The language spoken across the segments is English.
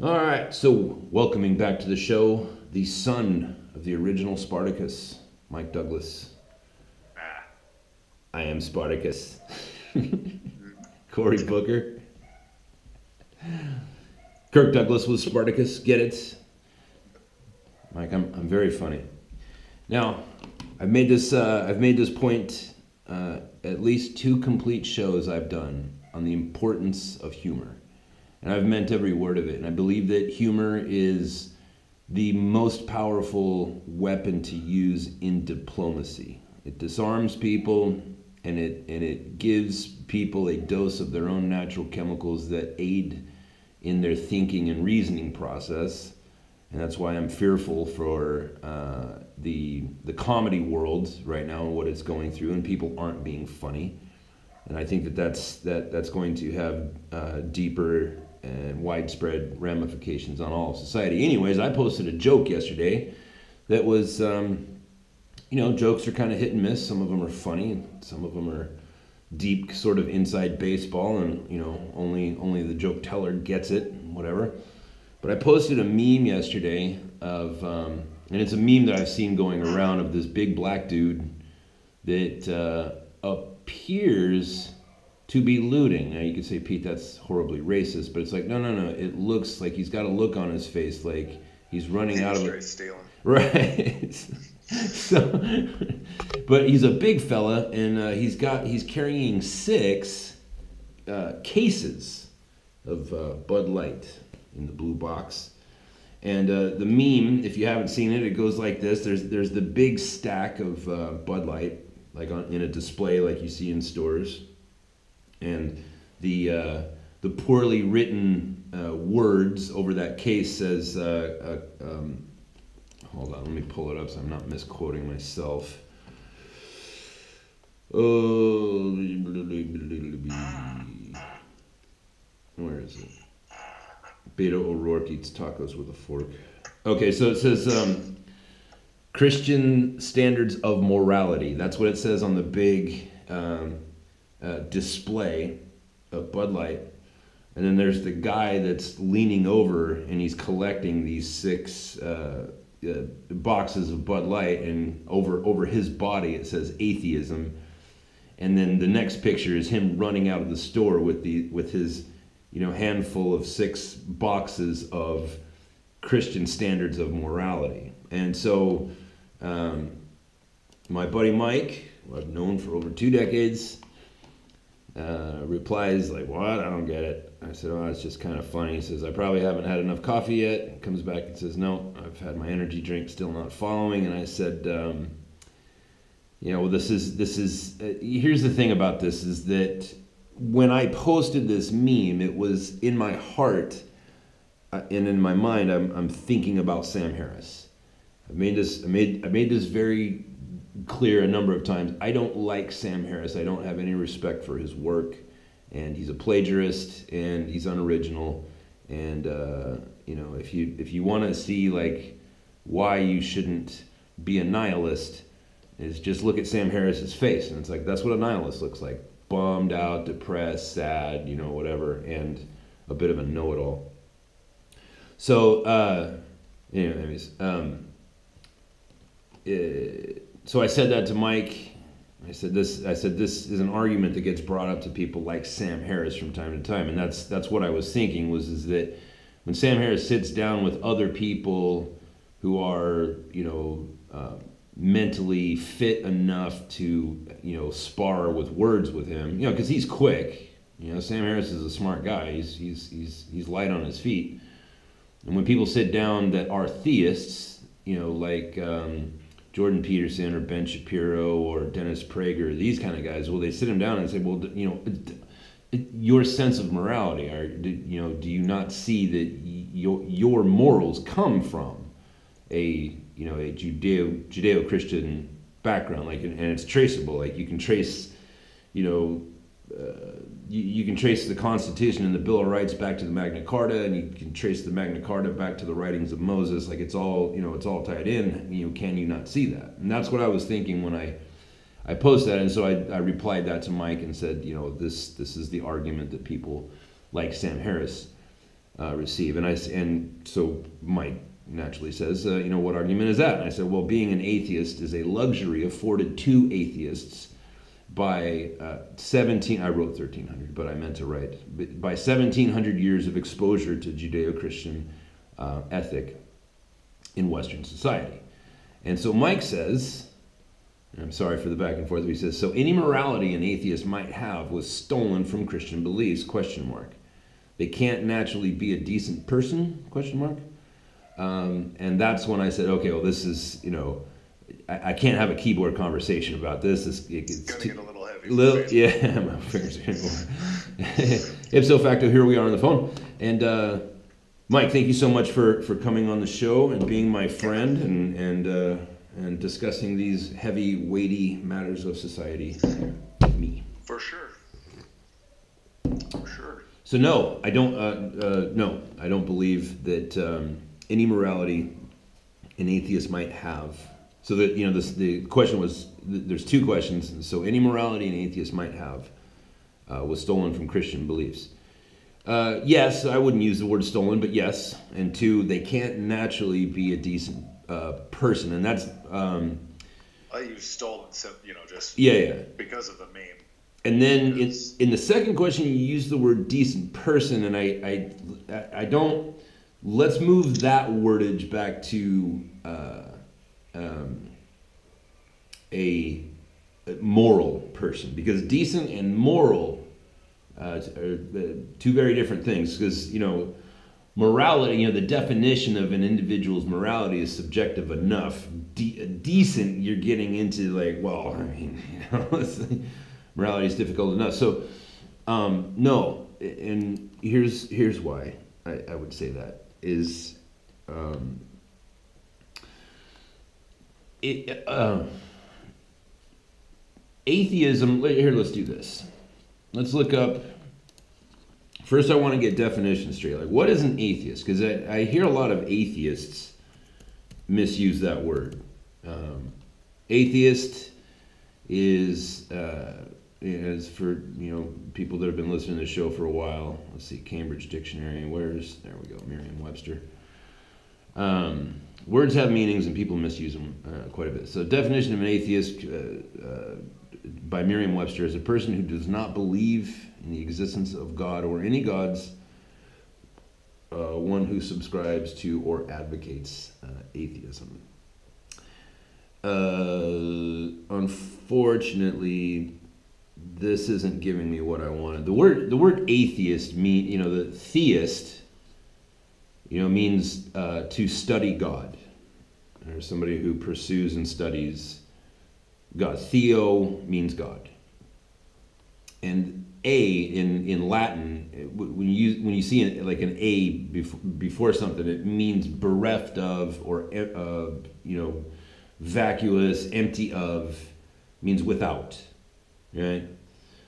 All right, so welcoming back to the show, the son of the original Spartacus, Mike Douglas. Ah. I am Spartacus. Mhm. Cory Booker. Kirk Douglas was Spartacus. Get it? Mike, I'm very funny. Now, I've made this point. At least 2 complete shows I've done on the importance of humor. And I've meant every word of it. And I believe that humor is the most powerful weapon to use in diplomacy. It disarms people, and it gives people a dose of their own natural chemicals that aid in their thinking and reasoning process. And that's why I'm fearful for the comedy world right now and what it's going through, and people aren't being funny. And I think that's going to have deeper and widespread ramifications on all of society. Anyways, I posted a joke yesterday that was, jokes are kind of hit and miss. Some of them are funny, and some of them are deep, sort of inside baseball, and only the joke teller gets it, whatever. But I posted a meme yesterday and it's a meme that I've seen going around of this big black dude that appears to be looting. Now you could say, Pete, that's horribly racist, but it's like, no. It looks like he's got a look on his face like he's running out of it. Stealing. Right. So, but he's a big fella, and he's carrying 6 cases of Bud Light in the blue box. And the meme, if you haven't seen it, it goes like this. There's the big stack of Bud Light, like in a display like you see in stores. And the poorly written words over that case says, hold on, let me pull it up so I'm not misquoting myself. Oh, where is it? Beto O'Rourke eats tacos with a fork. Okay, so it says Christian standards of morality. That's what it says on the big display of Bud Light. And then there's the guy that's leaning over and he's collecting these 6 boxes of Bud Light, and over his body it says atheism. And then the next picture is him running out of the store with his handful of 6 boxes of Christian standards of morality. And so my buddy Mike, who I've known for over 2 decades, replies like, "What? I don't get it." I said, "Oh, it's just kind of funny." He says, "I probably haven't had enough coffee yet." Comes back and says, "No, I've had my energy drink, still not following." And I said, this is here's the thing about this is that when I posted this meme, it was in my heart and in my mind. I'm thinking about Sam Harris. I made this very clear a number of times. I don't like Sam Harris. I don't have any respect for his work, and he's a plagiarist and he's unoriginal. And if you want to see like why you shouldn't be a nihilist, is just look at Sam Harris's face, and it's like that's what a nihilist looks like: bummed out, depressed, sad, whatever, and a bit of a know-it-all. So, anyways, so I said that to Mike. I said this is an argument that gets brought up to people like Sam Harris from time to time, and that's what I was thinking is that when Sam Harris sits down with other people who are mentally fit enough to spar with words with him, because he's quick. Sam Harris is a smart guy. He's light on his feet. And when people sit down that are theists, like Jordan Peterson or Ben Shapiro or Dennis Prager, these kind of guys, well, they sit him down and say, well, your sense of morality, do you not see that your morals come from a Judeo-Christian background, and it's traceable. Like you can trace, you can trace the Constitution and the Bill of Rights back to the Magna Carta, and you can trace the Magna Carta back to the writings of Moses. Like it's all tied in. Can you not see that? And that's what I was thinking when I posted that. And so I replied that to Mike and said, this is the argument that people like Sam Harris receive. And so Mike naturally says, what argument is that? And I said, well, being an atheist is a luxury afforded to atheists by 17, I wrote 1300, but I meant to write, by 1700 years of exposure to Judeo-Christian ethic in Western society. And so Mike says, and I'm sorry for the back and forth, but he says, so any morality an atheist might have was stolen from Christian beliefs, ? They can't naturally be a decent person, ? And that's when I said, okay, well, this is, I can't have a keyboard conversation about this. It's going to get a little heavy. Yeah, my fingers are getting more. Ipso facto, here we are on the phone. And Mike, thank you so much for coming on the show and being my friend and discussing these heavy, weighty matters of society with me. For sure. For sure. So no, I don't believe that any morality an atheist might have. So that the question was, there's two questions. And so any morality an atheist might have was stolen from Christian beliefs. Yes, I wouldn't use the word stolen, but yes. And two, they can't naturally be a decent person, and that's. I use stolen, just because of the meme. And then in the second question, you use the word decent person, and I don't. Let's move that wordage back to a moral person, because decent and moral are two very different things. Because morality, the definition of an individual's morality is subjective enough. Decent, you're getting into morality is difficult enough. So no, and here's why I would say that is atheism. Here, let's do this. Let's look up. First, I want to get definitions straight. Like, what is an atheist? Because I hear a lot of atheists misuse that word. Atheist is for people that have been listening to the show for a while. Let's see, Cambridge Dictionary. There we go, Merriam-Webster. Words have meanings and people misuse them quite a bit. So, definition of an atheist by Merriam-Webster is a person who does not believe in the existence of God or any gods, one who subscribes to or advocates atheism. Unfortunately, this isn't giving me what I wanted. The word atheist the theist, means to study God, or somebody who pursues and studies God. Theo means God, and in Latin, when you see an a before something, it means bereft of, or vacuous, empty of, means without, right?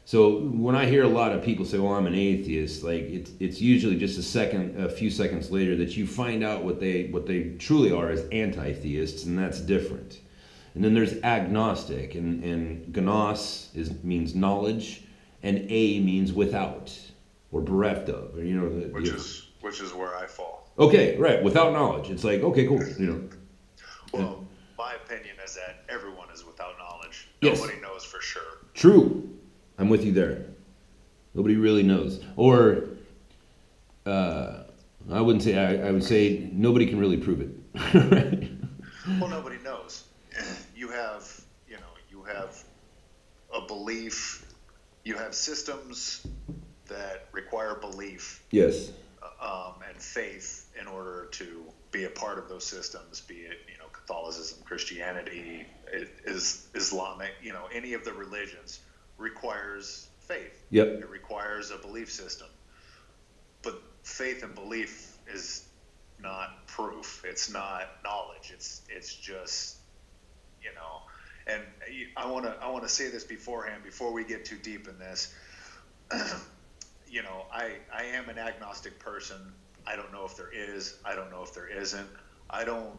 So when I hear a lot of people say, "Well, I'm an atheist," like it's usually just a few seconds later that you find out what they truly are as anti-theists, and that's different. And then there's agnostic, and gnos means knowledge, and a means without or bereft of, or which is where I fall. Okay, right, without knowledge. It's like, okay, cool, Well, my opinion is that everyone is without knowledge. Yes. Nobody knows for sure. True. I'm with you there. Nobody really knows. Or, I wouldn't say, I would say nobody can really prove it. Right? Well, nobody knows. You have a belief. You have systems that require belief. Yes. And faith in order to be a part of those systems, be it, Catholicism, Christianity, Islamic, any of the religions requires faith. Yep. It requires a belief system. But faith and belief is not proof. It's not knowledge. It's just, and I want to say this beforehand, before we get too deep in this. I am an agnostic person. I don't know if there is. I don't know if there isn't. I don't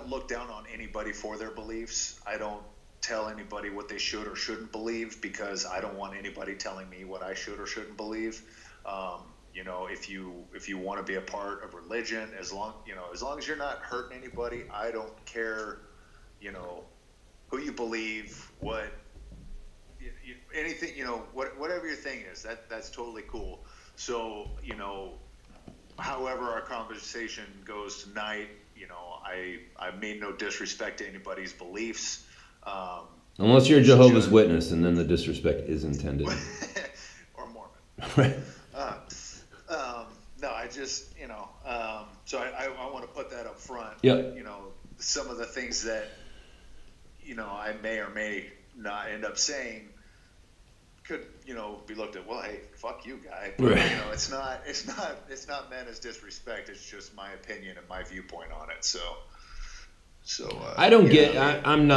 look down on anybody for their beliefs. I don't tell anybody what they should or shouldn't believe, because I don't want anybody telling me what I should or shouldn't believe. You know, if you want to be a part of religion, as long as you're not hurting anybody, I don't care, you know, who you believe, what, anything, you know, whatever your thing is, that's totally cool. So, you know, however our conversation goes tonight, you know, I mean no disrespect to anybody's beliefs. Unless you're a Jehovah's Witness, and then the disrespect is intended. Or Mormon. Right. No, I just, you know, so I want to put that up front. Yep. You know, some of the things that, you know, I may or may not end up saying could, you know, be looked at, well, hey, fuck you, guy. But, right. You know, it's not meant as disrespect. It's just my opinion and my viewpoint on it. So I don't get. I'm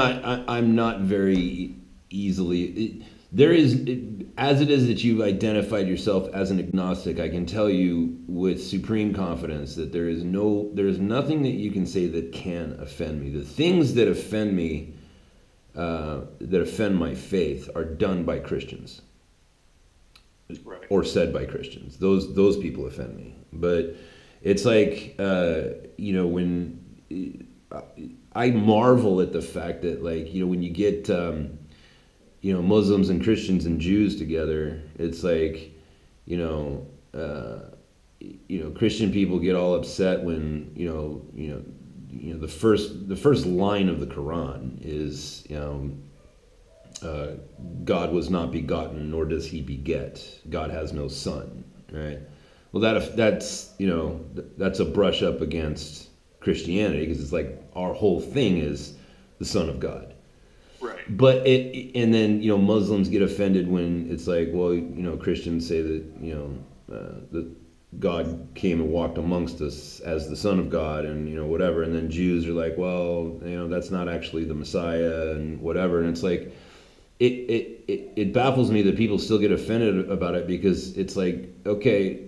not very easily. There is, as it is that you've identified yourself as an agnostic, I can tell you with supreme confidence that there is nothing that you can say that can offend me. The things that offend me, that offend my faith, are done by Christians, right, or said by Christians. Those people offend me. But it's like, you know, when I marvel at the fact that, like, you know, when you get you know, Muslims and Christians and Jews together, it's like, you know, Christian people get all upset when, you know, the first line of the Quran is, you know, God was not begotten, nor does he beget. God has no son, right? Well, that's you know, that's a brush up against Christianity, because it's like our whole thing is the Son of God. right. But and then, you know, Muslims get offended when it's like, well, you know, Christians say that, you know, that God came and walked amongst us as the Son of God, and, you know, whatever. And then Jews are like, well, you know, that's not actually the Messiah and whatever. And it's like, it baffles me that people still get offended about it, because it's like, okay,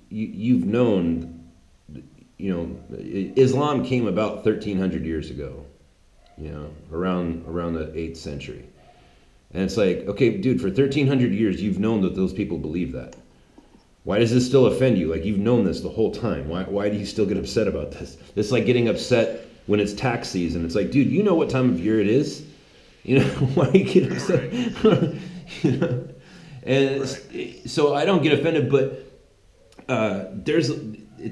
you've known, you know, Islam came about 1,300 years ago, you know, around the 8th century. And it's like, okay, dude, for 1,300 years, you've known that those people believe that. Why does this still offend you? Like, you've known this the whole time. Why do you still get upset about this? It's like getting upset when it's tax season. It's like, dude, you know what time of year it is? You know, why do you get upset? You know? And so I don't get offended, but there's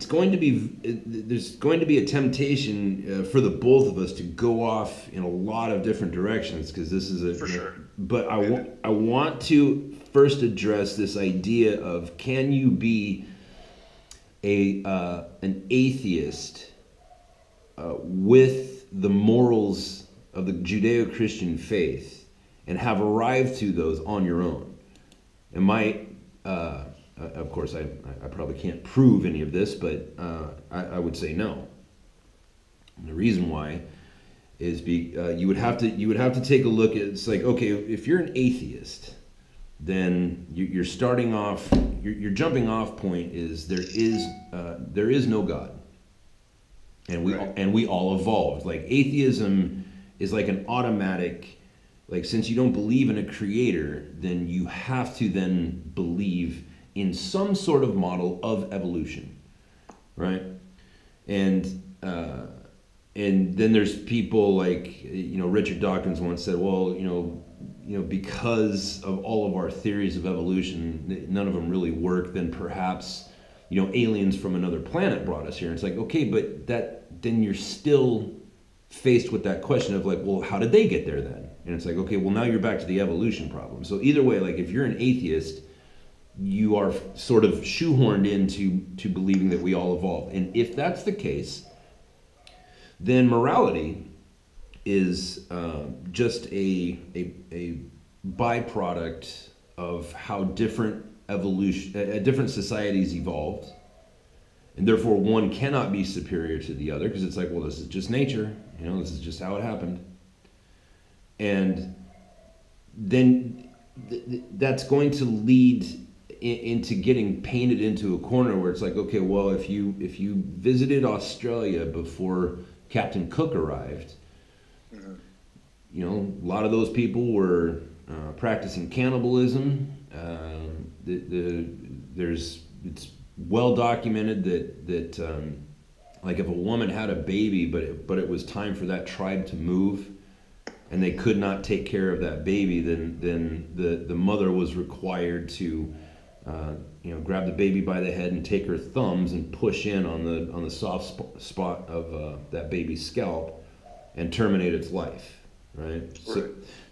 going to be a temptation for the both of us to go off in a lot of different directions, because this is for sure. But I want to first address this idea of, can you be an atheist with the morals of the Judeo-Christian faith and have arrived to those on your own? Of course, I probably can't prove any of this, but I would say no. And the reason why is you would have to take a look at, it's like, okay, if you're an atheist, then you're starting off, your jumping off point is there is no God, and we all evolved. Like, atheism is like an automatic, like, since you don't believe in a creator, then you have to then believe in some sort of model of evolution, right? And then there's people like, you know, Richard Dawkins once said, well, you know, because of all of our theories of evolution, none of them really work, then perhaps, you know, aliens from another planet brought us here. And it's like, okay, but then you're still faced with that question of, like, well, how did they get there then? And it's like, okay, well, now you're back to the evolution problem. So either way, like, if you're an atheist, you are sort of shoehorned into believing that we all evolved. And if that's the case, then morality is just a byproduct of how different societies evolved, and therefore one cannot be superior to the other, because it's like, well, this is just nature, you know, this is just how it happened. And then that's going to lead into getting painted into a corner where it's like, okay, well, if you visited Australia before Captain Cook arrived, a lot of those people were practicing cannibalism. It's well documented that like if a woman had a baby, but it was time for that tribe to move, and they could not take care of that baby, then the mother was required to grab the baby by the head and take her thumbs and push in on the soft spot of that baby's scalp and terminate its life, right?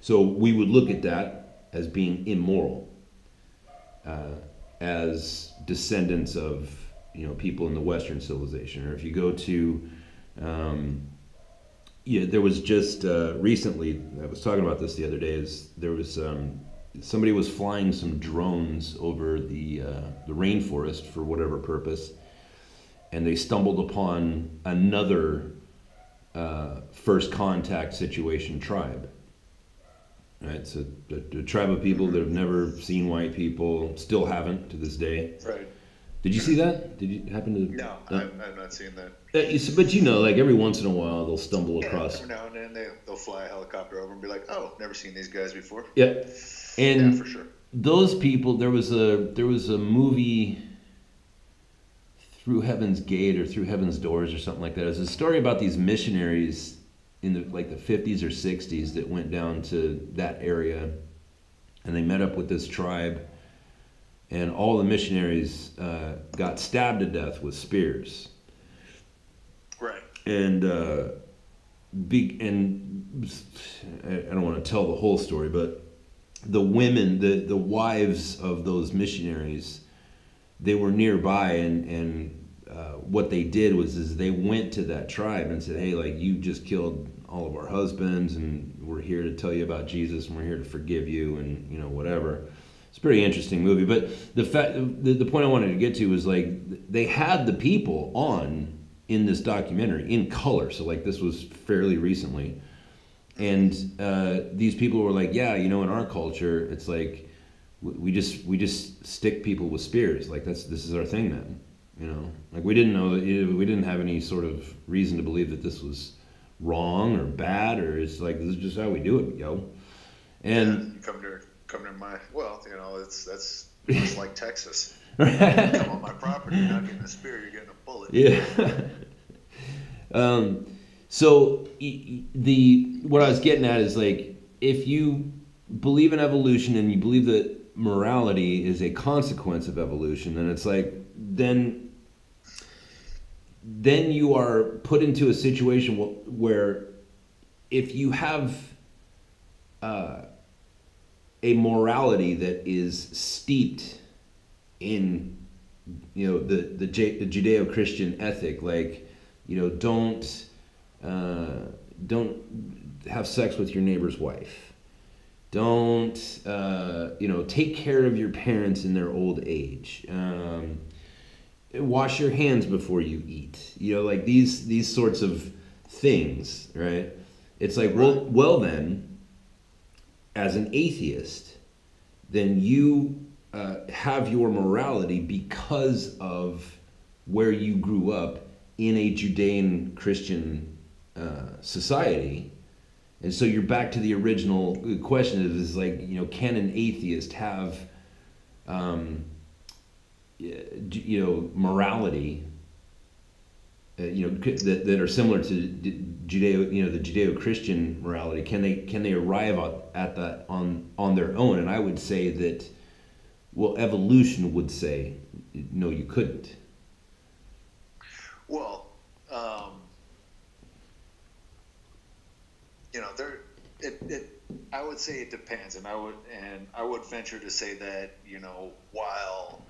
So we would look at that as being immoral, as descendants of people in the Western civilization. Or if you go to there was just recently, I was talking about this the other day, is there was somebody was flying some drones over the rainforest for whatever purpose, and they stumbled upon another first contact situation tribe. Right, so a tribe of people that have never seen white people, still haven't to this day. Right. Did you see that? Did you happen to? No, I've not seen that. But like every once in a while they'll stumble across. Every now and then they'll fly a helicopter over and be like, "Oh, never seen these guys before." Yeah, and yeah, for sure. Those people. There was a movie, Through Heaven's Gate or Through Heaven's Doors or something like that. It was a story about these missionaries in the 50s or 60s that went down to that area, and they met up with this tribe, and all the missionaries got stabbed to death with spears. Right. And I don't want to tell the whole story, but the women, the wives of those missionaries, they were nearby, and what they did was they went to that tribe and said, "Hey, like, you just killed all of our husbands, and we're here to tell you about Jesus, and we're here to forgive you, and whatever." It's a pretty interesting movie. But the point I wanted to get to was, like, they had the people on in this documentary in color, so like this was fairly recently, and these people were like, "Yeah, in our culture, it's like we just stick people with spears. Like this is our thing, man." Like we didn't know that, we didn't have any sort of reason to believe that this was wrong or bad, or it's like, this is just how we do it, yo. And yeah, come to my that's just like Texas. You come on my property, you're not getting a spear, you're getting a bullet. Yeah. So what I was getting at is, like, if you believe in evolution and you believe that morality is a consequence of evolution, then it's like then you are put into a situation where if you have a morality that is steeped in the Judeo-Christian ethic, like don't have sex with your neighbor's wife, don't take care of your parents in their old age, wash your hands before you eat, like these sorts of things, right? It's like, well then, as an atheist, then you have your morality because of where you grew up in a Judean Christian society. And so you're back to the original question, is like, can an atheist have morality that are similar to the Judeo-Christian morality? Can they arrive at that on their own? And I would say that, evolution would say no, you couldn't. Well, I would say it depends, and I would venture to say that while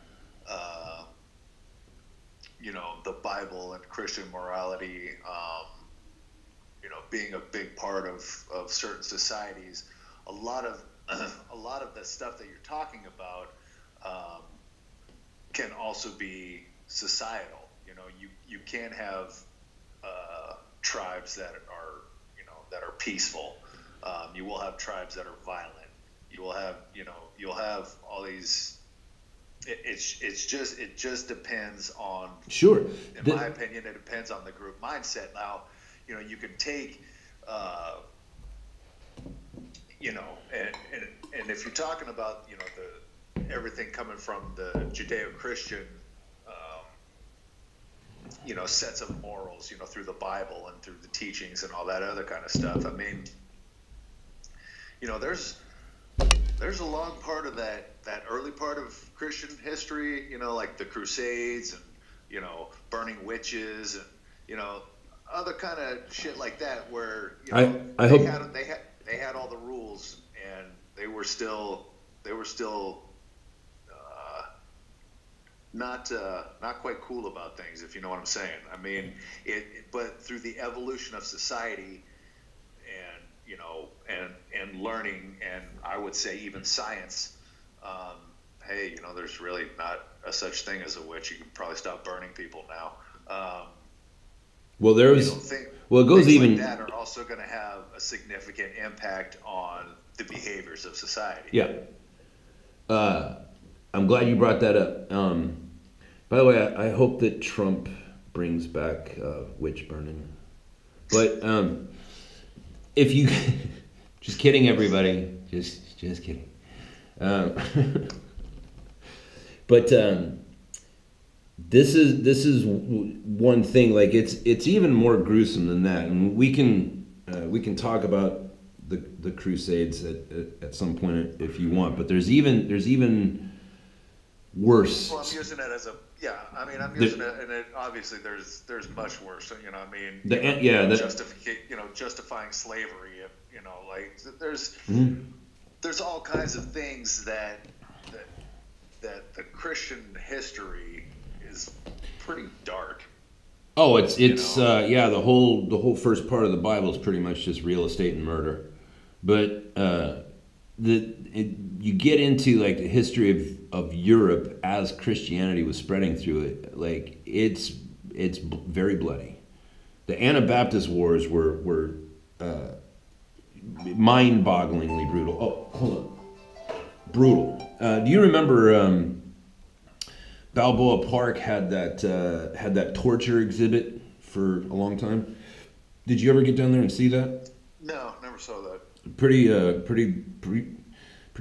the Bible and Christian morality, being a big part of certain societies, a lot of the stuff that you're talking about can also be societal. You can't have tribes that are peaceful. You will have tribes that are violent. You will have you'll have all these. It just depends on. Sure. In my opinion, it depends on the group mindset. Now, you can take you know, and if you're talking about, you know, everything coming from the Judeo-Christian, you know, sets of morals, you know, through the Bible and through the teachings and all that other kind of stuff. I mean, you know, there's a long part of that early part of Christian history, you know, like the Crusades and, you know, burning witches and, you know, other kind of shit like that, where, you know, they had all the rules, and they were still not quite cool about things, if you know what I'm saying. I mean, but through the evolution of society, and, you know, and learning, and I would say even science, hey, you know, there's really not a such thing as a witch. You can probably stop burning people now. Well, there's, well, it goes even, like that are also going to have a significant impact on the behaviors of society. Yeah. I'm glad you brought that up. By the way, I hope that Trump brings back witch burning. But if you, just kidding, everybody, just kidding. But this is one thing. Like, it's even more gruesome than that, and we can talk about the Crusades at some point if you want. But there's even worse. Well, I'm using it as a, yeah. I mean, I'm using it, and obviously there's much worse. You know, I mean, justifying slavery. You know, like there's all kinds of things that the Christian history is pretty dark. Oh, it's yeah, the whole first part of the Bible is pretty much just real estate and murder. But you get into like the history of Europe as Christianity was spreading through it. Like, it's very bloody. The Anabaptist wars were mind-bogglingly brutal. Oh, hold on, brutal. Do you remember Balboa Park had that torture exhibit for a long time? Did you ever get down there and see that? No, never saw that. Pretty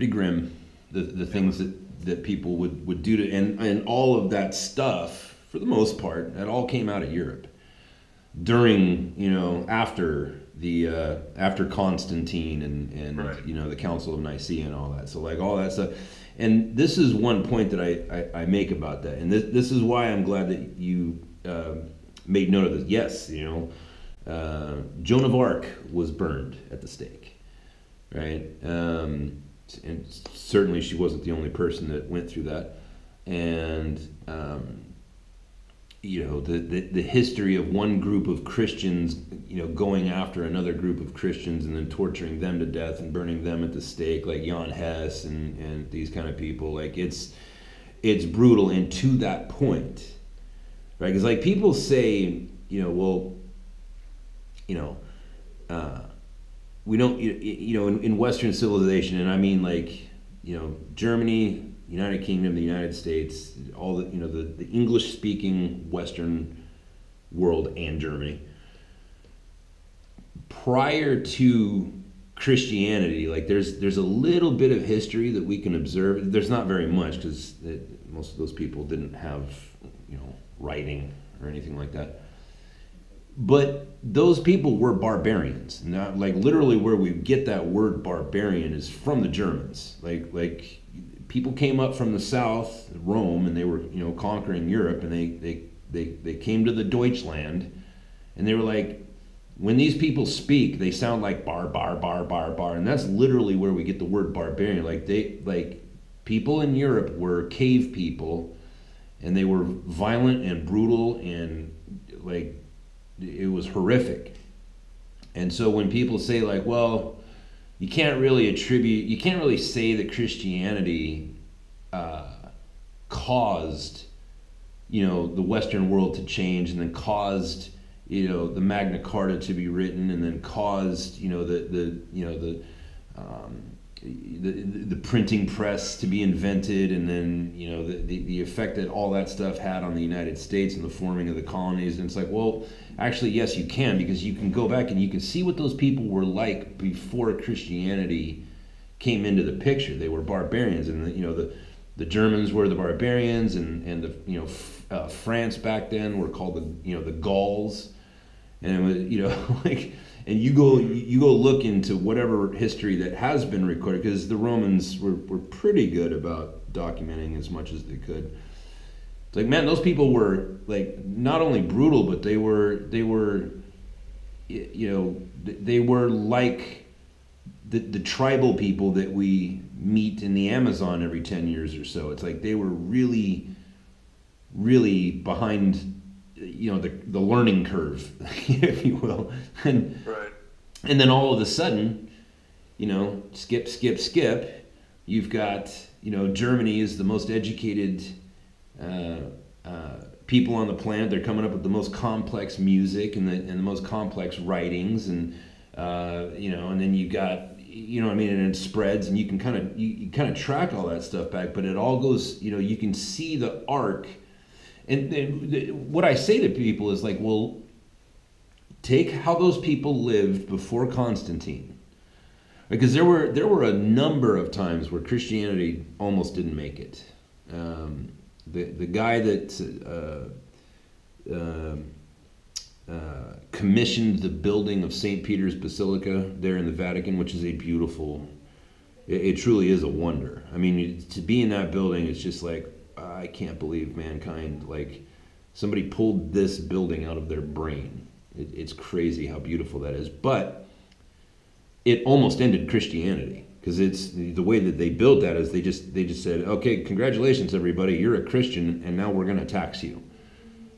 grim. The things that people would do to, and all of that stuff, for the most part, that all came out of Europe during, you know, after Constantine and right. You know, the Council of Nicaea and all that. So like all that stuff. And this is one point that I make about that, and this is why I'm glad that you made note of this. Yes, you know, Joan of Arc was burned at the stake, right? And certainly she wasn't the only person that went through that. And you know, the history of one group of Christians, you know, going after another group of Christians and then torturing them to death and burning them at the stake, like Jan Hus and these kind of people. Like, it's brutal. And to that point, right? Because like people say, you know, well, you know, we don't, you know, in Western civilization, and I mean, like, you know, Germany, United Kingdom, the United States, all the, you know, the English-speaking Western world and Germany, prior to Christianity, like there's a little bit of history that we can observe. There's not very much, because most of those people didn't have, you know, writing or anything like that. But those people were barbarians. Now, like, literally where we get that word barbarian is from the Germans. Like people came up from the south, Rome, and they were, you know, conquering Europe, and they came to the Deutschland, and they were like, when these people speak, they sound like bar, and that's literally where we get the word barbarian. Like people in Europe were cave people, and they were violent and brutal, and like, it was horrific. And so when people say, like, well, you can't really say that Christianity caused, you know, the Western world to change, and then caused, you know, the Magna Carta to be written, and then caused, you know, the printing press to be invented, and then, you know, the effect that all that stuff had on the United States and the forming of the colonies. And it's like, well, actually, yes, you can, because you can go back and you can see what those people were like before Christianity came into the picture. They were barbarians, and the Germans were the barbarians, and the France back then were called the Gauls, and it was like, and you go look into whatever history that has been recorded, because the Romans were pretty good about documenting as much as they could. It's like, man, those people were like not only brutal, but they were like the tribal people that we meet in the Amazon every 10 years or so. It's like they were really, really behind, the learning curve, if you will. And right. And then all of a sudden, skip. You've got, Germany is the most educated people on the planet. They're coming up with the most complex music and the most complex writings, and and then you got, and it spreads, and you can kind of track all that stuff back, but it all goes, you can see the arc. And what I say to people is like, well, take how those people lived before Constantine, because there were a number of times where Christianity almost didn't make it. The guy that commissioned the building of St. Peter's Basilica there in the Vatican, which is a beautiful, it truly is a wonder. I mean, to be in that building, it's just like, I can't believe mankind, like, somebody pulled this building out of their brain. It's crazy how beautiful that is. But it almost ended Christianity, because it's the way that they built that is they just said, okay, congratulations everybody, you're a Christian, and now we're going to tax you,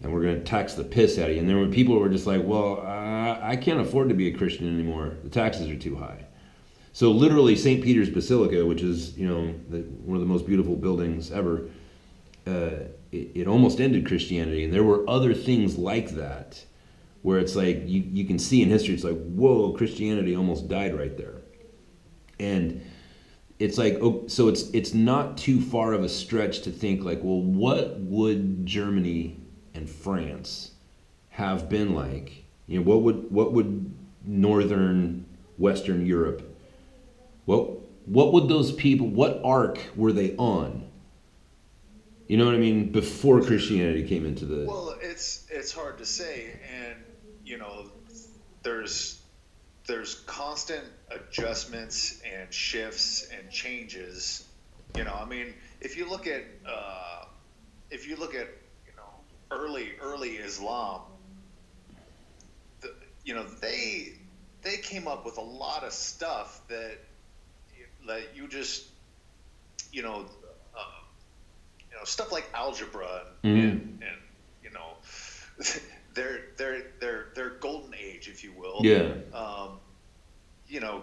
and we're going to tax the piss out of you. And there were people who were just like, well, I can't afford to be a Christian anymore. The taxes are too high. So literally, St. Peter's Basilica, which is one of the most beautiful buildings ever, it almost ended Christianity. And there were other things like that, where it's like you can see in history, it's like, whoa, Christianity almost died right there. And it's like, so it's not too far of a stretch to think like, well, what would Germany and France have been like? What would northern Western Europe, what would those people, what arc were they on? You know what I mean? Before Christianity came into the... Well, it's hard to say, and there's constant adjustments and shifts and changes. If you look at early Islam, they came up with a lot of stuff that you just stuff like algebra and their golden age, if you will. Yeah.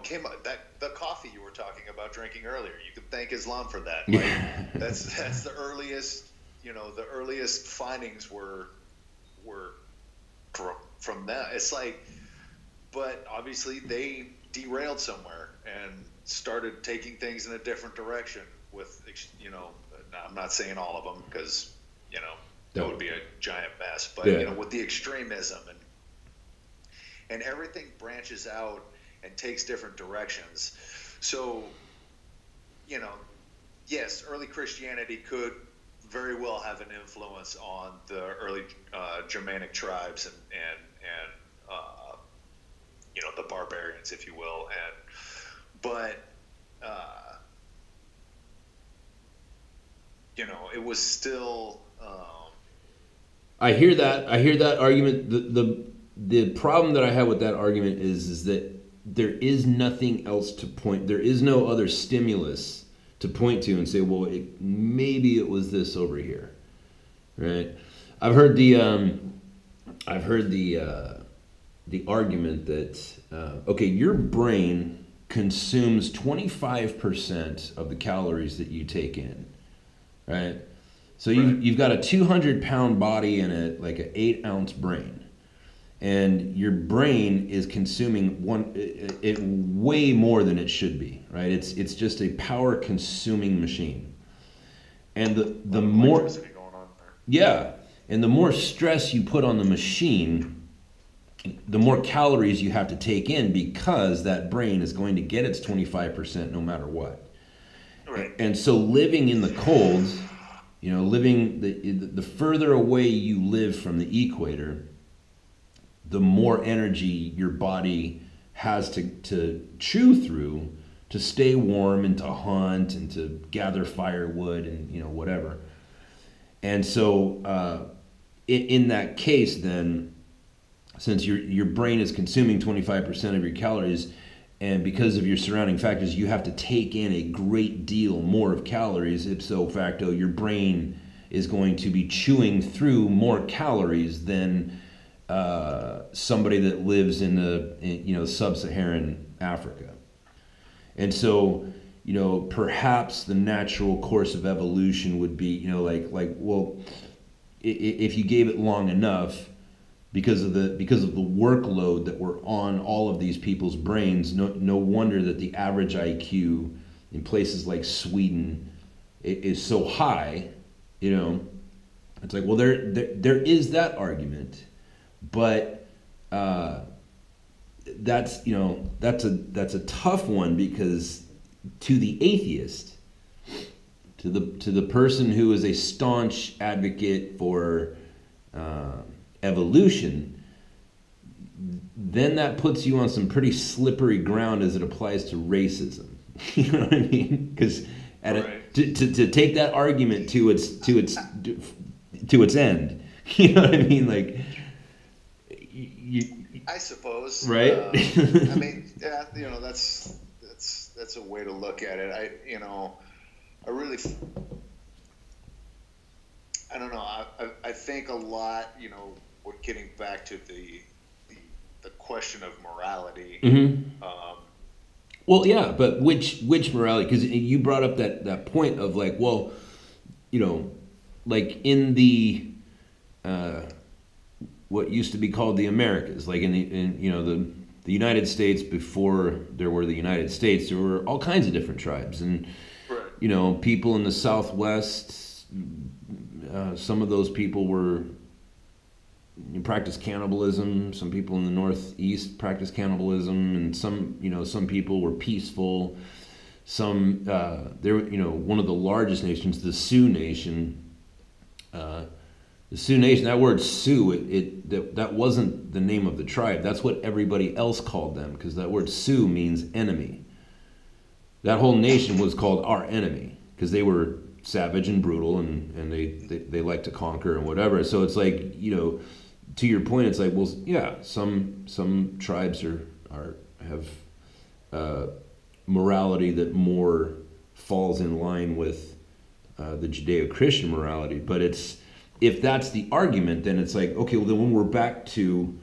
Came up, that the coffee you were talking about drinking earlier. You could thank Islam for that. Like, that's the earliest. The earliest findings were from that. It's like, but obviously they derailed somewhere and started taking things in a different direction. With I'm not saying all of them, because that would be a giant mess. But with the extremism and everything branches out and takes different directions. So, yes, early Christianity could very well have an influence on the early Germanic tribes and the barbarians, if you will, but it was still. I hear that argument. The problem that I have with that argument is that there is nothing else to point. There is no other stimulus to point to and say, well, maybe it was this over here, right? I've heard the argument that your brain consumes 25% of the calories that you take in, right? So you've got a 200-pound body and an 8-ounce brain. And your brain is consuming it way more than it should be, right? It's just a power consuming machine. And the more going on there. and the more stress you put on the machine, the more calories you have to take in, because that brain is going to get its 25% no matter what. Right. And so living in the cold, living the further away you live from the equator, the more energy your body has to chew through to stay warm and to hunt and to gather firewood and whatever. And so in that case, then, since your brain is consuming 25% of your calories, and because of your surrounding factors, you have to take in a great deal more of calories. Ipso facto, your brain is going to be chewing through more calories than somebody that lives in sub-Saharan Africa. And so, perhaps the natural course of evolution would be, well, if you gave it long enough, because of the workload that were on all of these people's brains, no wonder that the average IQ in places like Sweden is so high. It's like, well, there is that argument, but that's a tough one, because to the atheist, to the person who is a staunch advocate for evolution, then that puts you on some pretty slippery ground as it applies to racism. You know what I mean? Because to take that argument to its end, you know what I mean? Like, I suppose, right? I mean, yeah, that's a way to look at it. I don't know. I think a lot, we're getting back to the question of morality. Mm-hmm. Well, yeah, but which morality? Because you brought up that point of like, well, like in the what used to be called the Americas, like in the United States, before there were the United States, there were all kinds of different tribes, and right. People in the Southwest, some of those people practiced cannibalism. Some people in the Northeast practiced cannibalism, and some people were peaceful. Some one of the largest nations, the Sioux Nation. The Sioux Nation, that word Sioux, that wasn't the name of the tribe. That's what everybody else called them, because that word Sioux means enemy. That whole nation was called our enemy, because they were savage and brutal, and they like to conquer and whatever. So it's like, to your point, it's like, well, yeah, some tribes have morality that more falls in line with the Judeo-Christian morality. But if that's the argument, then it's like, okay, well, then when we're back to,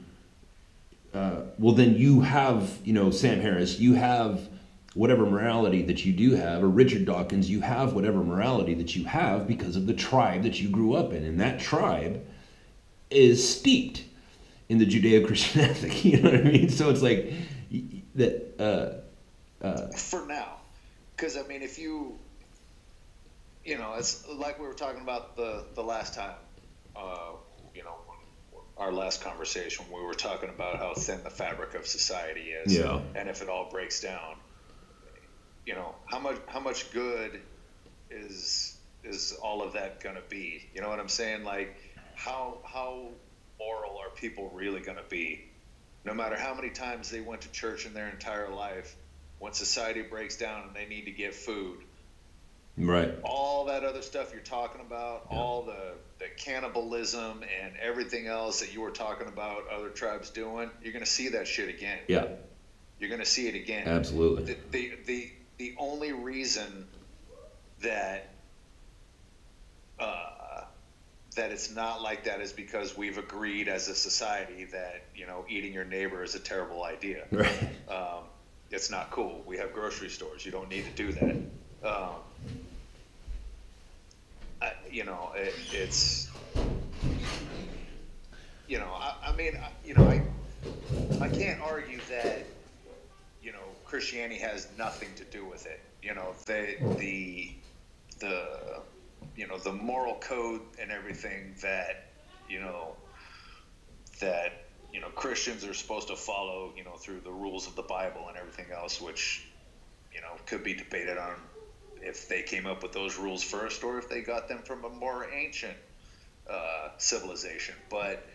well, then you have, Sam Harris, you have whatever morality that you do have, or Richard Dawkins, you have whatever morality that you have because of the tribe that you grew up in. And that tribe is steeped in the Judeo-Christian ethic, you know what I mean? So it's like that. For now, because I mean, if it's like we were talking about the last time, our last conversation, we were talking about how thin the fabric of society is, yeah. And if it all breaks down, how much good is all of that going to be? You know what I'm saying? Like, how moral are people really going to be? No matter how many times they went to church in their entire life, when society breaks down and they need to get food, right? All that other stuff you're talking about, yeah. All the cannibalism and everything else that you were talking about other tribes doing, you're going to see that shit again. Yeah. You're going to see it again. Absolutely. The only reason that that it's not like that is because we've agreed as a society that eating your neighbor is a terrible idea. Right. It's not cool. We have grocery stores. You don't need to do that. I can't argue that Christianity has nothing to do with it. The moral code and everything that Christians are supposed to follow, through the rules of the Bible and everything else, which, could be debated on if they came up with those rules first or if they got them from a more ancient civilization. But,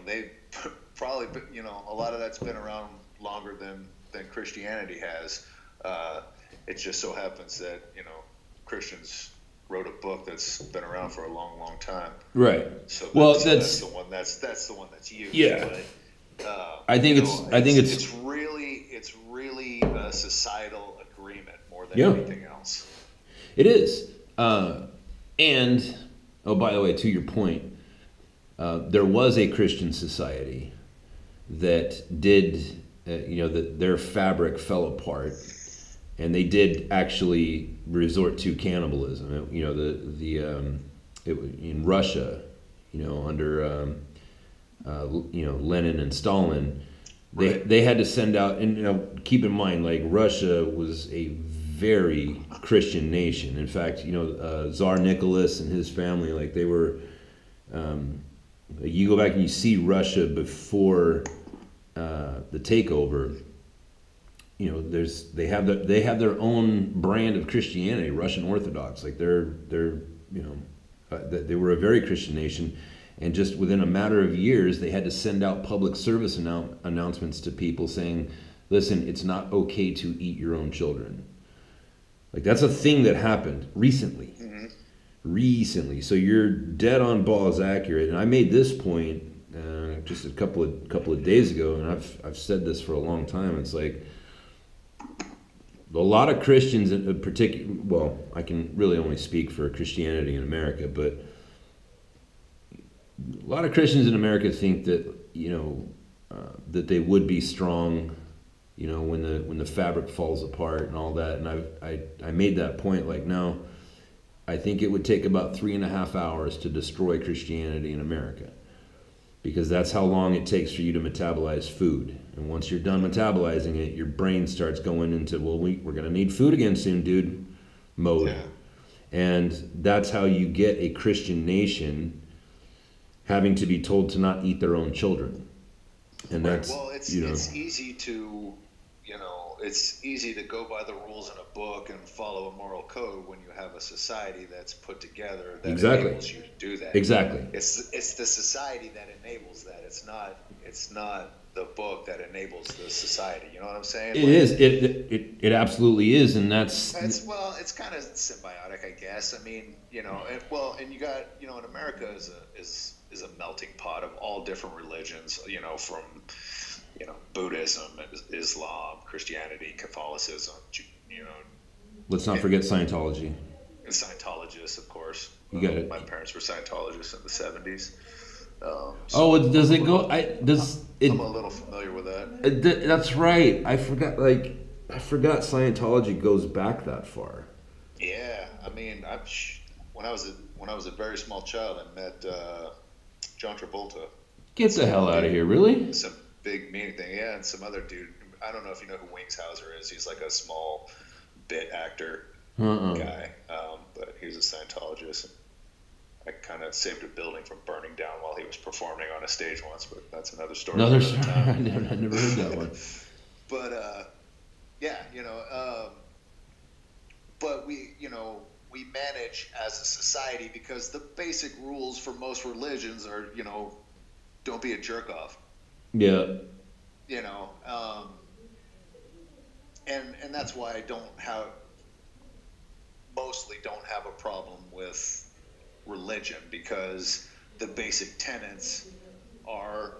they probably, a lot of that's been around longer than Christianity has. It just so happens that, Christians wrote a book that's been around for a long, long time. Right. So that's the one that's the one that's used. Yeah. But, I think it's really a societal agreement more than Yeah. anything else. It is. And by the way, to your point, there was a Christian society that did, that their fabric fell apart, and they did actually resort to cannibalism. In Russia, under Lenin and Stalin, they had to send out, and keep in mind, like, Russia was a very Christian nation. In fact, Tsar Nicholas and his family, like, they were. You go back and you see Russia before the takeover. They have their own brand of Christianity, Russian Orthodox. Like, they were a very Christian nation, and just within a matter of years, they had to send out public service announcements to people saying, "Listen, it's not okay to eat your own children." Like, that's a thing that happened recently. Mm-hmm. Recently, so you're dead on balls accurate. And I made this point just a couple of days ago, and I've said this for a long time. It's like, a lot of Christians, in particular, well, I can really only speak for Christianity in America, but a lot of Christians in America think that that they would be strong, when the fabric falls apart and all that. And I made that point, like, no. I think it would take about 3.5 hours to destroy Christianity in America, because that's how long it takes for you to metabolize food. And once you're done metabolizing it, your brain starts going into, well, we're going to need food again soon, dude, mode. Yeah. And that's how you get a Christian nation having to be told to not eat their own children. And that's, well, it's easy to, it's easy to go by the rules in a book and follow a moral code when you have a society that's put together that enables you to do that. Exactly. It's the society that enables that. It's not the book that enables the society. You know what I'm saying? It is. It absolutely is, and that's. It's kind of symbiotic, I guess. I mean, and you got, in America is a melting pot of all different religions. From Buddhism, Islam, Christianity, Catholicism, Let's not forget Scientology. And Scientologists, of course. You got it. My parents were Scientologists in the 70s. Does it go? I'm a little familiar with that. That's right. I forgot Scientology goes back that far. Yeah, I mean, when I was a very small child, I met John Travolta. Get the hell out of here! Really? Some big meaning thing, yeah, and some other dude. I don't know if you know who Wings Hauser is. He's like a small bit actor guy, but he was a Scientologist. I kind of saved a building from burning down while he was performing on a stage once, but that's another story. Another story. I never heard that one. But yeah, but we manage as a society because the basic rules for most religions are, don't be a jerk off. Yeah. And that's why I mostly don't have a problem with religion, because the basic tenets are,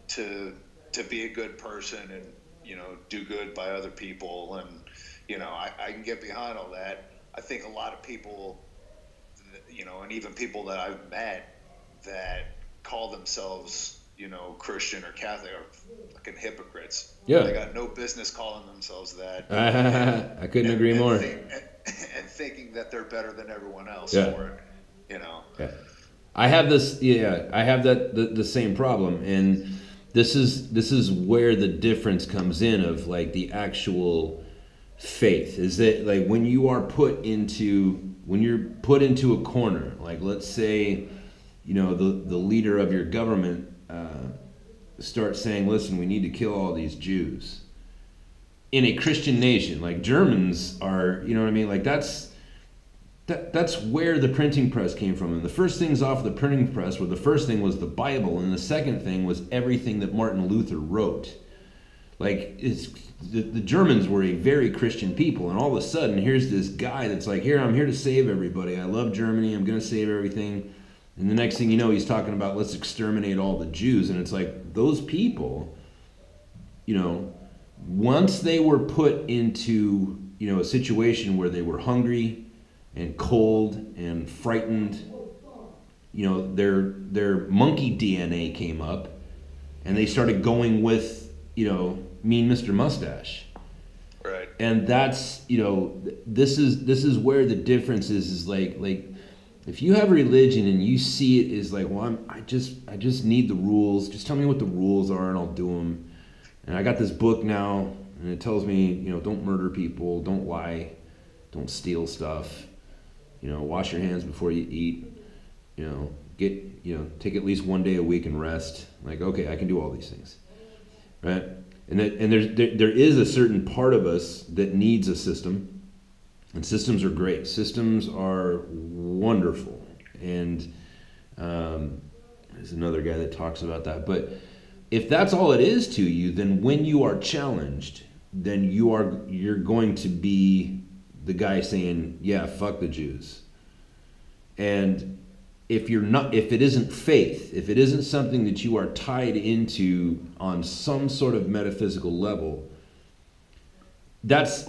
to be a good person and, do good by other people. And, I can get behind all that. I think a lot of people, and even people that I've met that call themselves, Christian or Catholic are fucking hypocrites. Yeah. They got no business calling themselves that. I couldn't agree more. And thinking that they're better than everyone else for it, Yeah. I have this. Yeah, I have the same problem, and this is where the difference comes in of, like, the actual faith. Is that, like, when you're put into a corner, like, let's say the leader of your government starts saying, listen, we need to kill all these Jews in a Christian nation. Like, Germans are, you know what I mean? Like, that's where the printing press came from. And the first things off the printing press the first thing was the Bible, and the second thing was everything that Martin Luther wrote. Like, the Germans were a very Christian people, and all of a sudden, here's this guy that's like, I'm here to save everybody. I love Germany. I'm going to save everything. And the next thing you know, he's talking about, let's exterminate all the Jews. And it's like, those people, once they were put into, a situation where they were hungry and cold and frightened, their monkey DNA came up, and they started going with, Mean Mr. Mustache. Right. And that's, this is where the difference is like if you have religion and you see it as like, well, I just need the rules. Just tell me what the rules are and I'll do them. And I got this book now, and it tells me, don't murder people, don't lie, don't steal stuff, wash your hands before you eat, take at least one day a week and rest. Like, okay, I can do all these things, right? And there is a certain part of us that needs a system. And systems are great. Systems are wonderful. And there's another guy that talks about that. But if that's all it is to you, then when you are challenged, then you're going to be the guy saying, yeah, fuck the Jews. And if it isn't faith, if it isn't something that you are tied into on some sort of metaphysical level, that's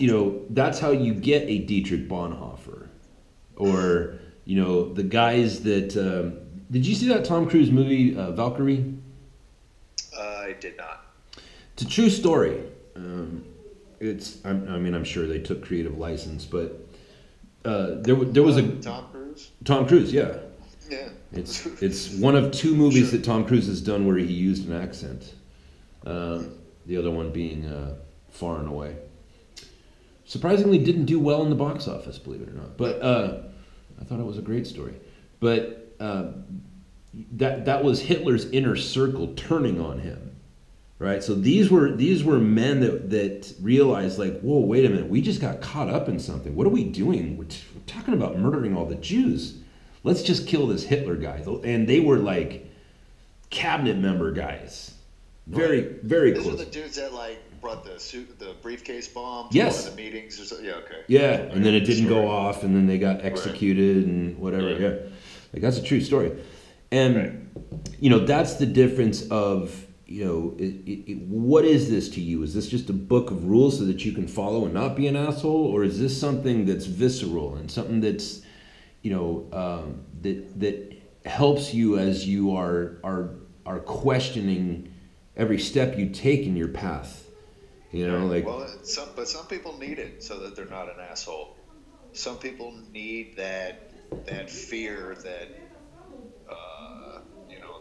how you get a Dietrich Bonhoeffer, or the guys that did you see that Tom Cruise movie Valkyrie? I did not. It's a true story. I'm sure they took creative license, but there was a Tom Cruise. Tom Cruise, yeah. Yeah. It's one of two movies that Tom Cruise has done where he used an accent. The other one being Far and Away. Surprisingly, didn't do well in the box office, believe it or not. But I thought it was a great story. But that was Hitler's inner circle turning on him, right? So these were men that realized, like, whoa, wait a minute, we just got caught up in something. What are we doing? We're talking about murdering all the Jews. Let's just kill this Hitler guy. And they were like cabinet member guys, very, very close. These are the dudes that brought the briefcase bomb to yes. one of the meetings or so. Yeah, okay. Yeah, and then it didn't go off, and then they got executed and whatever. Right. Yeah, like, that's a true story. And that's the difference of what is this to you? Is this just a book of rules so that you can follow and not be an asshole, or is this something that's visceral and something that's that helps you as you are questioning every step you take in your path? But some people need it so that they're not an asshole. Some people need that fear that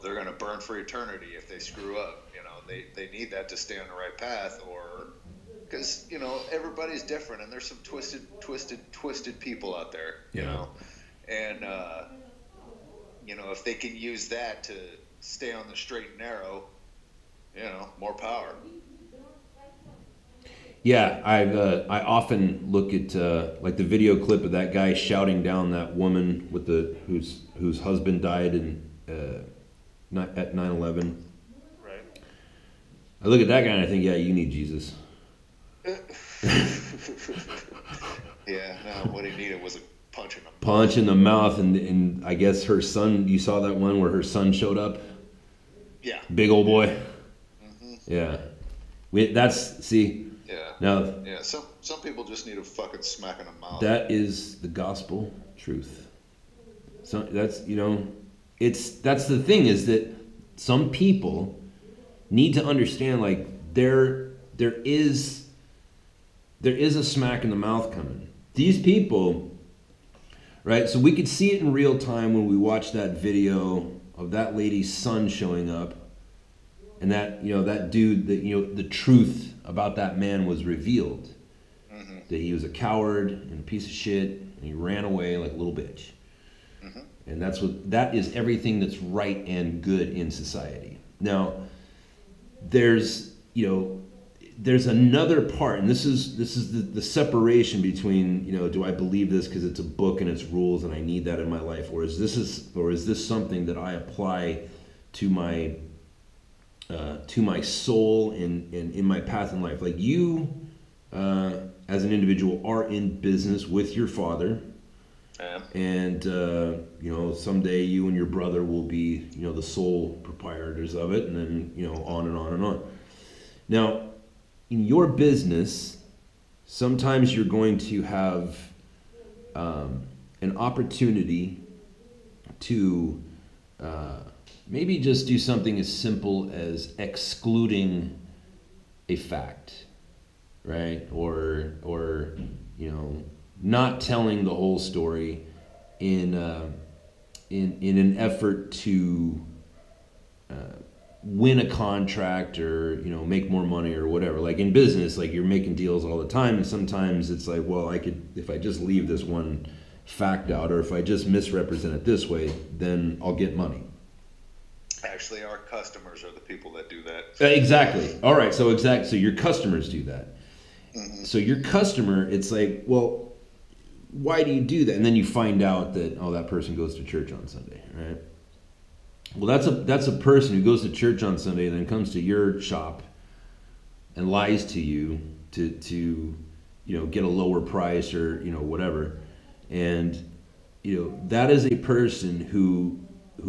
they're going to burn for eternity if they screw up. They need that to stay on the right path, or because everybody's different, and there's some twisted people out there. And if they can use that to stay on the straight and narrow, more power. Yeah, I often look at like the video clip of that guy shouting down that woman with whose husband died at 9/11. Right. I look at that guy and I think, yeah, you need Jesus. Yeah, no, what he needed was a punch in the mouth. Punch in the mouth, and I guess her son. You saw that one where her son showed up. Yeah. Big old boy. Mm-hmm. Yeah. Yeah. Now. Yeah. Some people just need a fucking smack in the mouth. That is the gospel truth. So that's that's the thing, is that some people need to understand, like, there is a smack in the mouth coming. These people, right? So we could see it in real time when we watched that video of that lady's son showing up, and that that dude, that the truth about that man was revealed. Mm-hmm. That he was a coward and a piece of shit, and he ran away like a little bitch. And that is everything that's right and good in society. Now, there's another part, and this is the separation between, do I believe this because it's a book and it's rules and I need that in my life, or is this something that I apply to my soul and in my path in life? Like you, as an individual, are in business with your father. And someday you and your brother will be the sole proprietors of it, and then on and on and on. Now, in your business, sometimes you're going to have an opportunity to maybe just do something as simple as excluding a fact, right? Or not telling the whole story in an effort to win a contract or make more money or whatever. Like in business, like you're making deals all the time, and sometimes it's like, well, if I just leave this one fact out, or if I just misrepresent it this way, then I'll get money. Actually, our customers are the people that do that. Exactly. All right. So your customers do that. Mm-hmm. So your customer, it's like, well, why do you do that? And then you find out that, that person goes to church on Sunday, right? Well, that's a person who goes to church on Sunday and then comes to your shop and lies to you to get a lower price or whatever. And that is a person who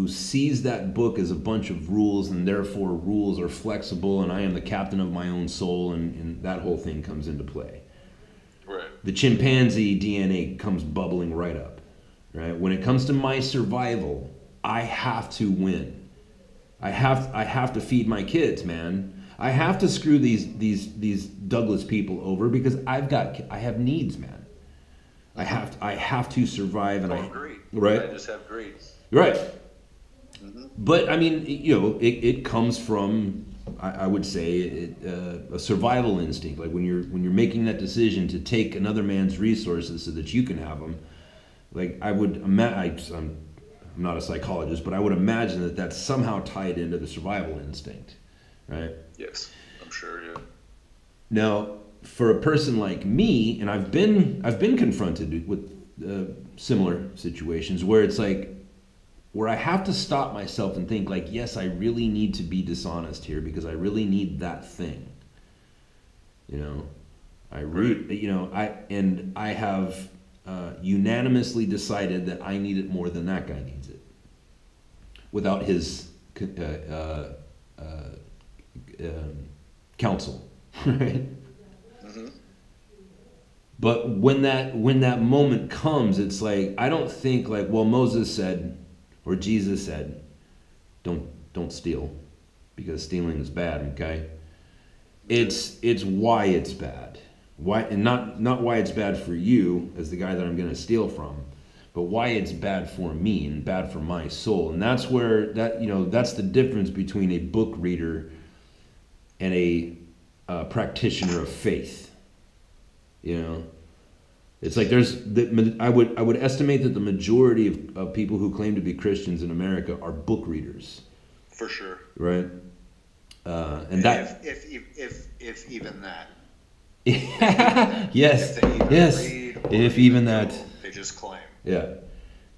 sees that book as a bunch of rules, and therefore rules are flexible, and I am the captain of my own soul, and that whole thing comes into play. Right. The chimpanzee DNA comes bubbling right up, right? When it comes to my survival, I have to win. I have to feed my kids, man. I have to screw these Douglas people over because I have needs, man. I have to survive, and greed. Right. I just have greed. Right. Mm-hmm. But I mean, it comes from, I would say, a survival instinct. Like when you're making that decision to take another man's resources so that you can have them. Like I'm not a psychologist, but I would imagine that that's somehow tied into the survival instinct, right? Yes, I'm sure. Yeah. Now, for a person like me, and I've been confronted with similar situations where it's like, where I have to stop myself and think like, yes, I really need to be dishonest here because I really need that thing. I have unanimously decided that I need it more than that guy needs it, without his counsel, right? Mm-hmm. But when that moment comes, it's like, I don't think like, well, Moses said, or Jesus said, don't steal, because stealing is bad, okay? It's why it's bad. Why, and not why it's bad for you as the guy that I'm going to steal from, but why it's bad for me and bad for my soul. And that's where that's the difference between a book reader and a practitioner of faith. It's like I would estimate that the majority of people who claim to be Christians in America are book readers. For sure. Right. And that if even that. Yes. If even that. They just claim. Yeah.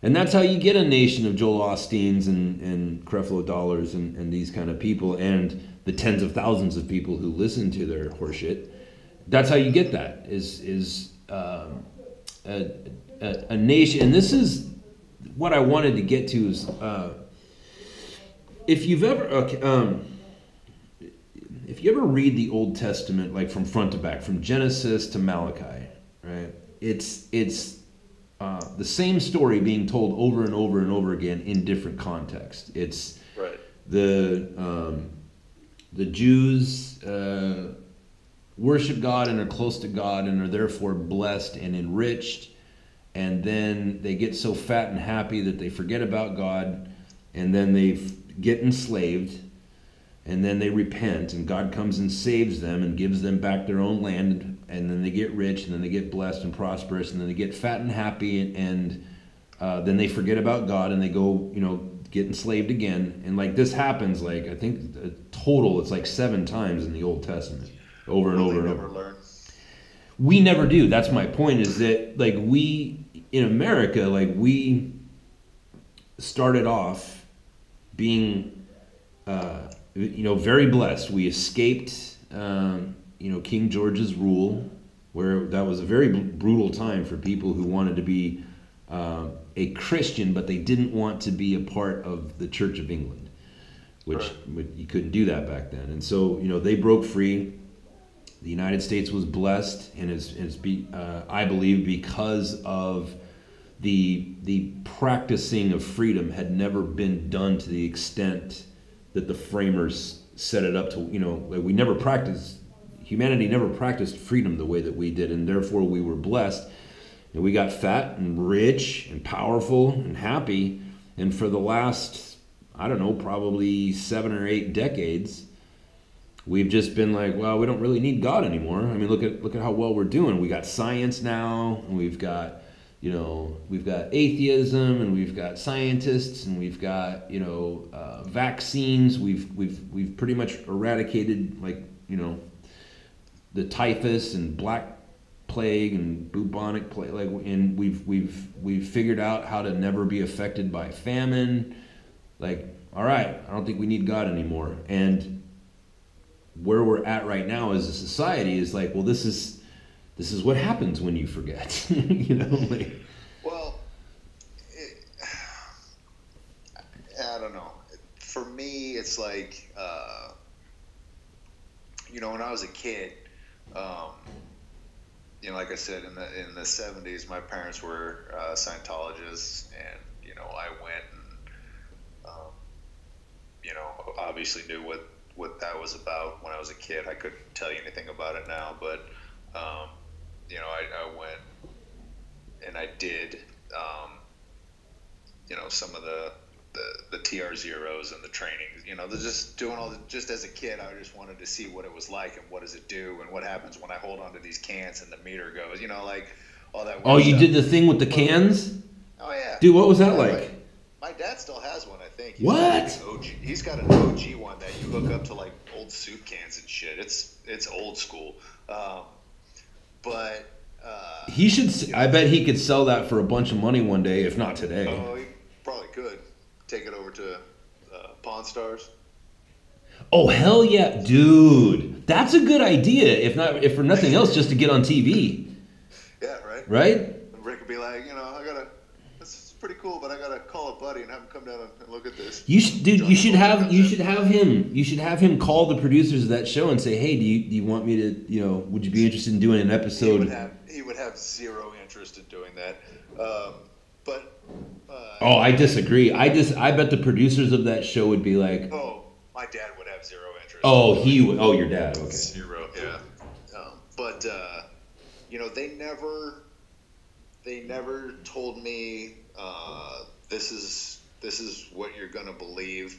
And that's how you get a nation of Joel Osteens and Creflo Dollars and these kind of people, and the tens of thousands of people who listen to their horseshit. That's how you get that is a nation. And this is what I wanted to get to is if you ever read the Old Testament, like from front to back, from Genesis to Malachi, right? It's the same story being told over and over and over again in different contexts. It's right. The Jews worship God and are close to God and are therefore blessed and enriched, and then they get so fat and happy that they forget about God, and then they get enslaved, and then they repent, and God comes and saves them and gives them back their own land, and then they get rich, and then they get blessed and prosperous, and then they get fat and happy, and then they forget about God and they go, get enslaved again. And like this happens, like I think total it's like 7 times in the Old Testament, over and over and over. Learn. We never do. That's my point. Is that like we in America, like we started off being, very blessed. We escaped, King George's rule, where that was a very brutal time for people who wanted to be a Christian, but they didn't want to be a part of the Church of England, which you couldn't do that back then. And so, they broke free. The United States was blessed, and I believe because of the practicing of freedom had never been done to the extent that the framers set it up to. Like humanity never practiced freedom the way that we did, and therefore we were blessed. And we got fat and rich and powerful and happy. And for the last, I don't know, probably 7 or 8 decades, we've just been like, well, we don't really need God anymore. I mean, look at how well we're doing. We got science now, and we've got atheism, and we've got scientists, and we've got vaccines. We've pretty much eradicated the typhus and black plague and bubonic plague, and we've figured out how to never be affected by famine. Like, all right, I don't think we need God anymore. And where we're at right now as a society is like, well, this is what happens when you forget. Well, I don't know. For me, it's like, when I was a kid, like I said, in the 70s, my parents were Scientologists, and I went and obviously knew what that was about when I was a kid. I couldn't tell you anything about it now, but I went and I did some of the TR0s and the trainings. They're just doing just as a kid, I just wanted to see what it was like and what does it do and what happens when I hold onto these cans and the meter goes, like all that weird Oh, you stuff. did the thing with the cans? Oh, yeah. Dude, what was that like? Right. My dad still has one, I think. He's got an OG one that you hook up to like old soup cans and shit. It's old school. But he should. I bet he could sell that for a bunch of money one day, if not today. Oh, he probably could. Take it over to Pawn Stars. Oh, hell yeah, dude! That's a good idea. If for nothing else, just to get on TV. Yeah, right. Right. Rick would be like, this is pretty cool, but I gotta call a buddy and have him come down and look at this. You should have him call the producers of that show and say, hey, do you want me to, would you be interested in doing an episode? He would have zero interest in doing that. Oh, I disagree. I bet the producers of that show would be like, oh, my dad would have zero interest. Oh, he would. Oh, your dad. Okay. Zero, yeah. But they never told me this is what you're gonna believe.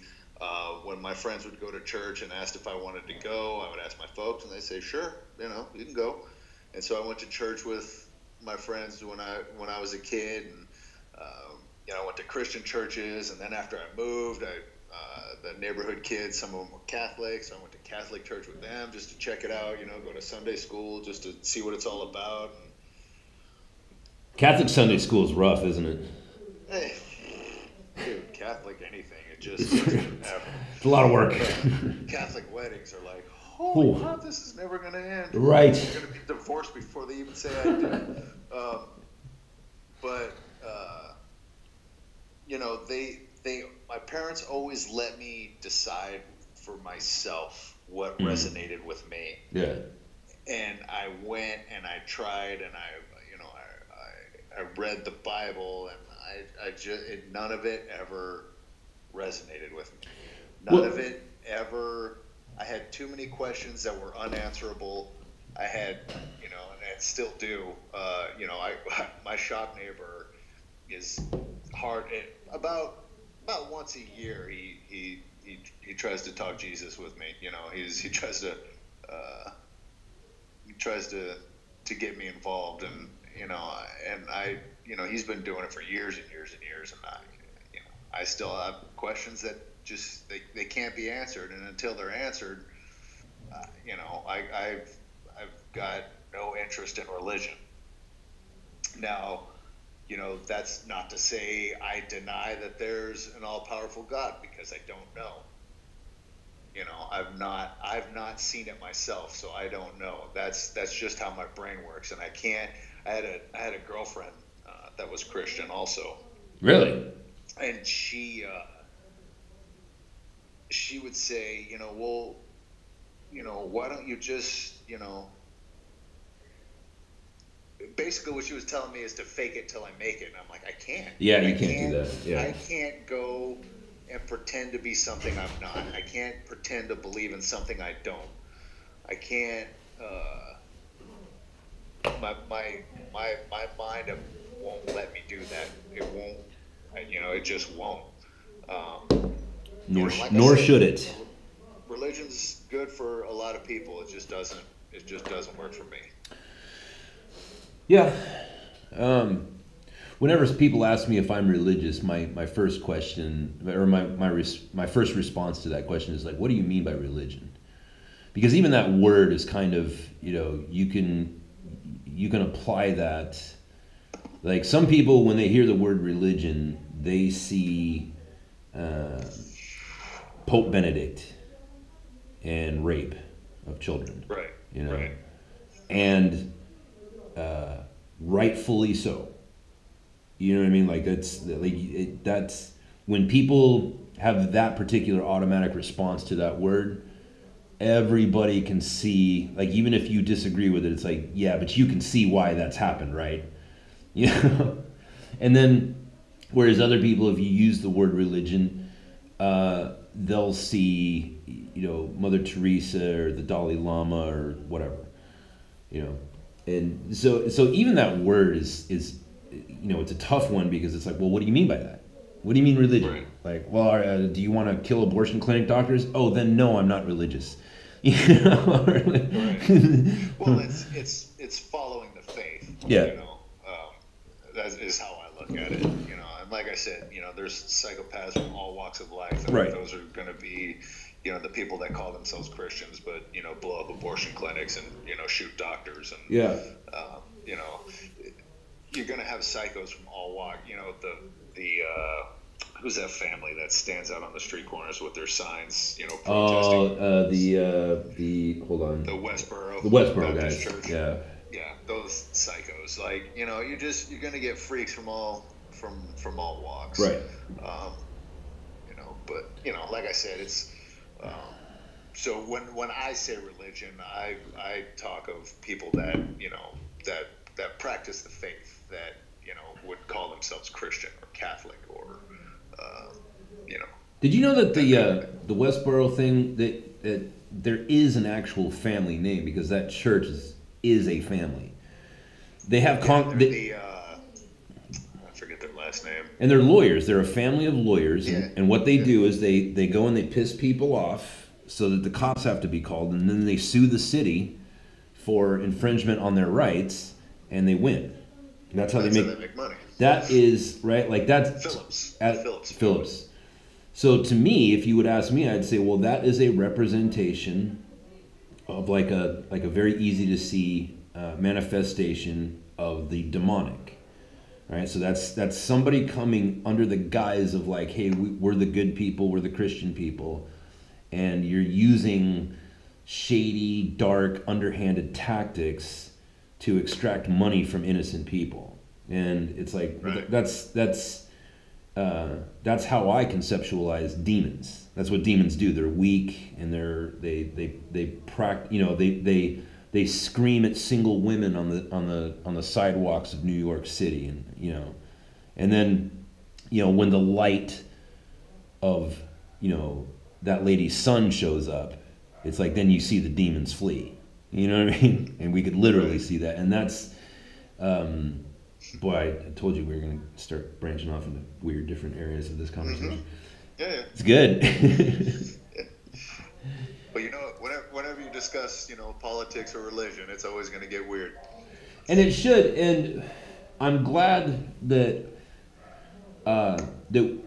When my friends would go to church and asked if I wanted to go, I would ask my folks, and they say, sure, you can go. And so I went to church with my friends when I was a kid, and I went to Christian churches, and then after I moved, the neighborhood kids, some of them were Catholic, so I went to Catholic church with them just to check it out, go to Sunday school just to see what it's all about. And Catholic Sunday school is rough, isn't it? hey, dude, Catholic anything, it's a lot of work. Catholic weddings are like, holy crap, this is never going to end. Right. You're going to be divorced before they even say I do. But my parents always let me decide for myself what resonated with me. Yeah. And I went and I tried and I read the Bible, and none of it ever resonated with me. None of it ever. I had too many questions that were unanswerable. I had, and I still do. My shop neighbor is hard. About once a year, he tries to talk Jesus with me. He tries to get me involved, and and he's been doing it for years and years and years, and I still have questions that just they can't be answered, and until they're answered, I've got no interest in religion. Now, that's not to say I deny that there's an all-powerful God, because I don't know. I've not seen it myself, so I don't know. That's just how my brain works, and I can't. I had a girlfriend that was Christian also. Really? And she would say, well, why don't you just, basically what she was telling me is to fake it till I make it. And I'm like, I can't. Yeah, you can't do that. Yeah. I can't go and pretend to be something I'm not. I can't pretend to believe in something I don't. I can't. My mind won't let me do that. It won't. It just won't. Nor should it. Religion's good for a lot of people. It just doesn't work for me. Yeah. Whenever people ask me if I'm religious, my first question, or my first response to that question is like, what do you mean by religion? Because even that word is kind of, you can apply that. Like some people, when they hear the word religion, they see Pope Benedict and rape of children. Right. Right. And rightfully so. You know what I mean? Like that's when people have that particular automatic response to that word, everybody can see, like, even if you disagree with it, it's like, yeah, but you can see why that's happened, right? And then, whereas other people, if you use the word religion, they'll see, Mother Teresa or the Dalai Lama or whatever, And so even that word is it's a tough one, because it's like, well, what do you mean by that? What do you mean religion? Right. Like, well, do you want to kill abortion clinic doctors? Oh, then no, I'm not religious. Right. Well, it's following the faith. Yeah. That is how I look at it. And like I said, there's psychopaths from all walks of life. And right. Those are going to be, the people that call themselves Christians, but blow up abortion clinics and shoot doctors and yeah. You're going to have psychos from all walks. The who's that family that stands out on the street corners with their signs, protesting? Hold on. The Westboro guys. Church. Yeah. Yeah, those psychos. Like, you're going to get freaks from all walks. Right. But like I said, it's so when I say religion, I talk of people that that practice the faith, that would call themselves Christian or Catholic or Did you know that the Westboro thing, that there is an actual family name, because that church is a family. They have I forget their last name. And they're lawyers. They're a family of lawyers, yeah. and what they do is they go and they piss people off so that the cops have to be called, and then they sue the city for infringement on their rights, and they win. And that's how they make money. That is right. Like that's Phillips. So to me, if you would ask me, I'd say, well, that is a representation of like a very easy to see manifestation of the demonic, right? So that's somebody coming under the guise of like, hey, we're the good people, we're the Christian people, and you're using shady, dark, underhanded tactics to extract money from innocent people. And it's like, right. That's how I conceptualize demons. That's what demons do. They're weak, and they scream at single women on the sidewalks of New York City, and then when the light of that lady's son shows up, it's like then you see the demons flee. You know what I mean? And we could literally see that, and that's. Boy, I told you we were going to start branching off into weird different areas of this conversation. Mm-hmm. Yeah. It's good. Yeah. But whenever you discuss, politics or religion, it's always going to get weird. And it should. And I'm glad that that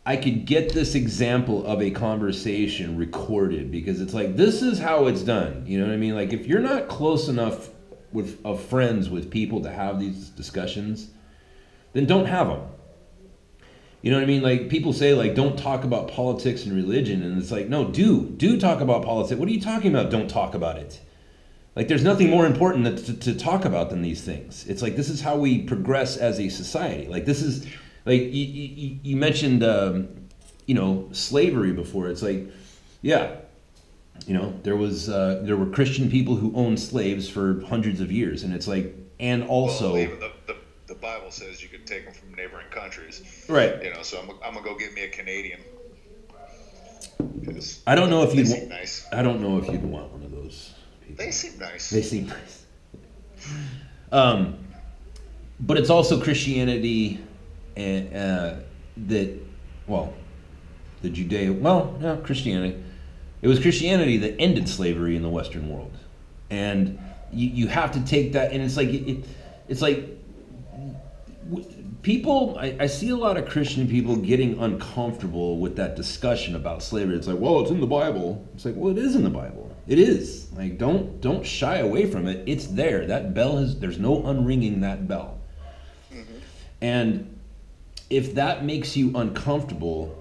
I could get this example of a conversation recorded, because it's like, this is how it's done. You know what I mean? Like, if you're not close enough of friends with people to have these discussions, then don't have them. You know what I mean? Like, people say, like, don't talk about politics and religion, and it's like, no, do talk about politics. What are you talking about? Don't talk about it. Like, there's nothing more important to talk about than these things. It's like, this is how we progress as a society. Like, this is, like, you mentioned, you know, slavery before. It's like, yeah, you know, there were Christian people who owned slaves for hundreds of years, and it's like, and also, well, even the Bible says you could take them from neighboring countries, right? You know, so I'm gonna go get me a Canadian. I don't know if you'd seem nice. I don't know if you'd want one of those people. They seem nice. They seem nice. But it's also Christianity, and that, well, the Christianity. It was Christianity that ended slavery in the Western world, and you have to take that. And it's like it's like people. I see a lot of Christian people getting uncomfortable with that discussion about slavery. It's like, well, it's in the Bible. It's like, well, it is in the Bible. It is. Like, don't shy away from it. It's there. That bell there's no unringing that bell. Mm-hmm. And if that makes you uncomfortable,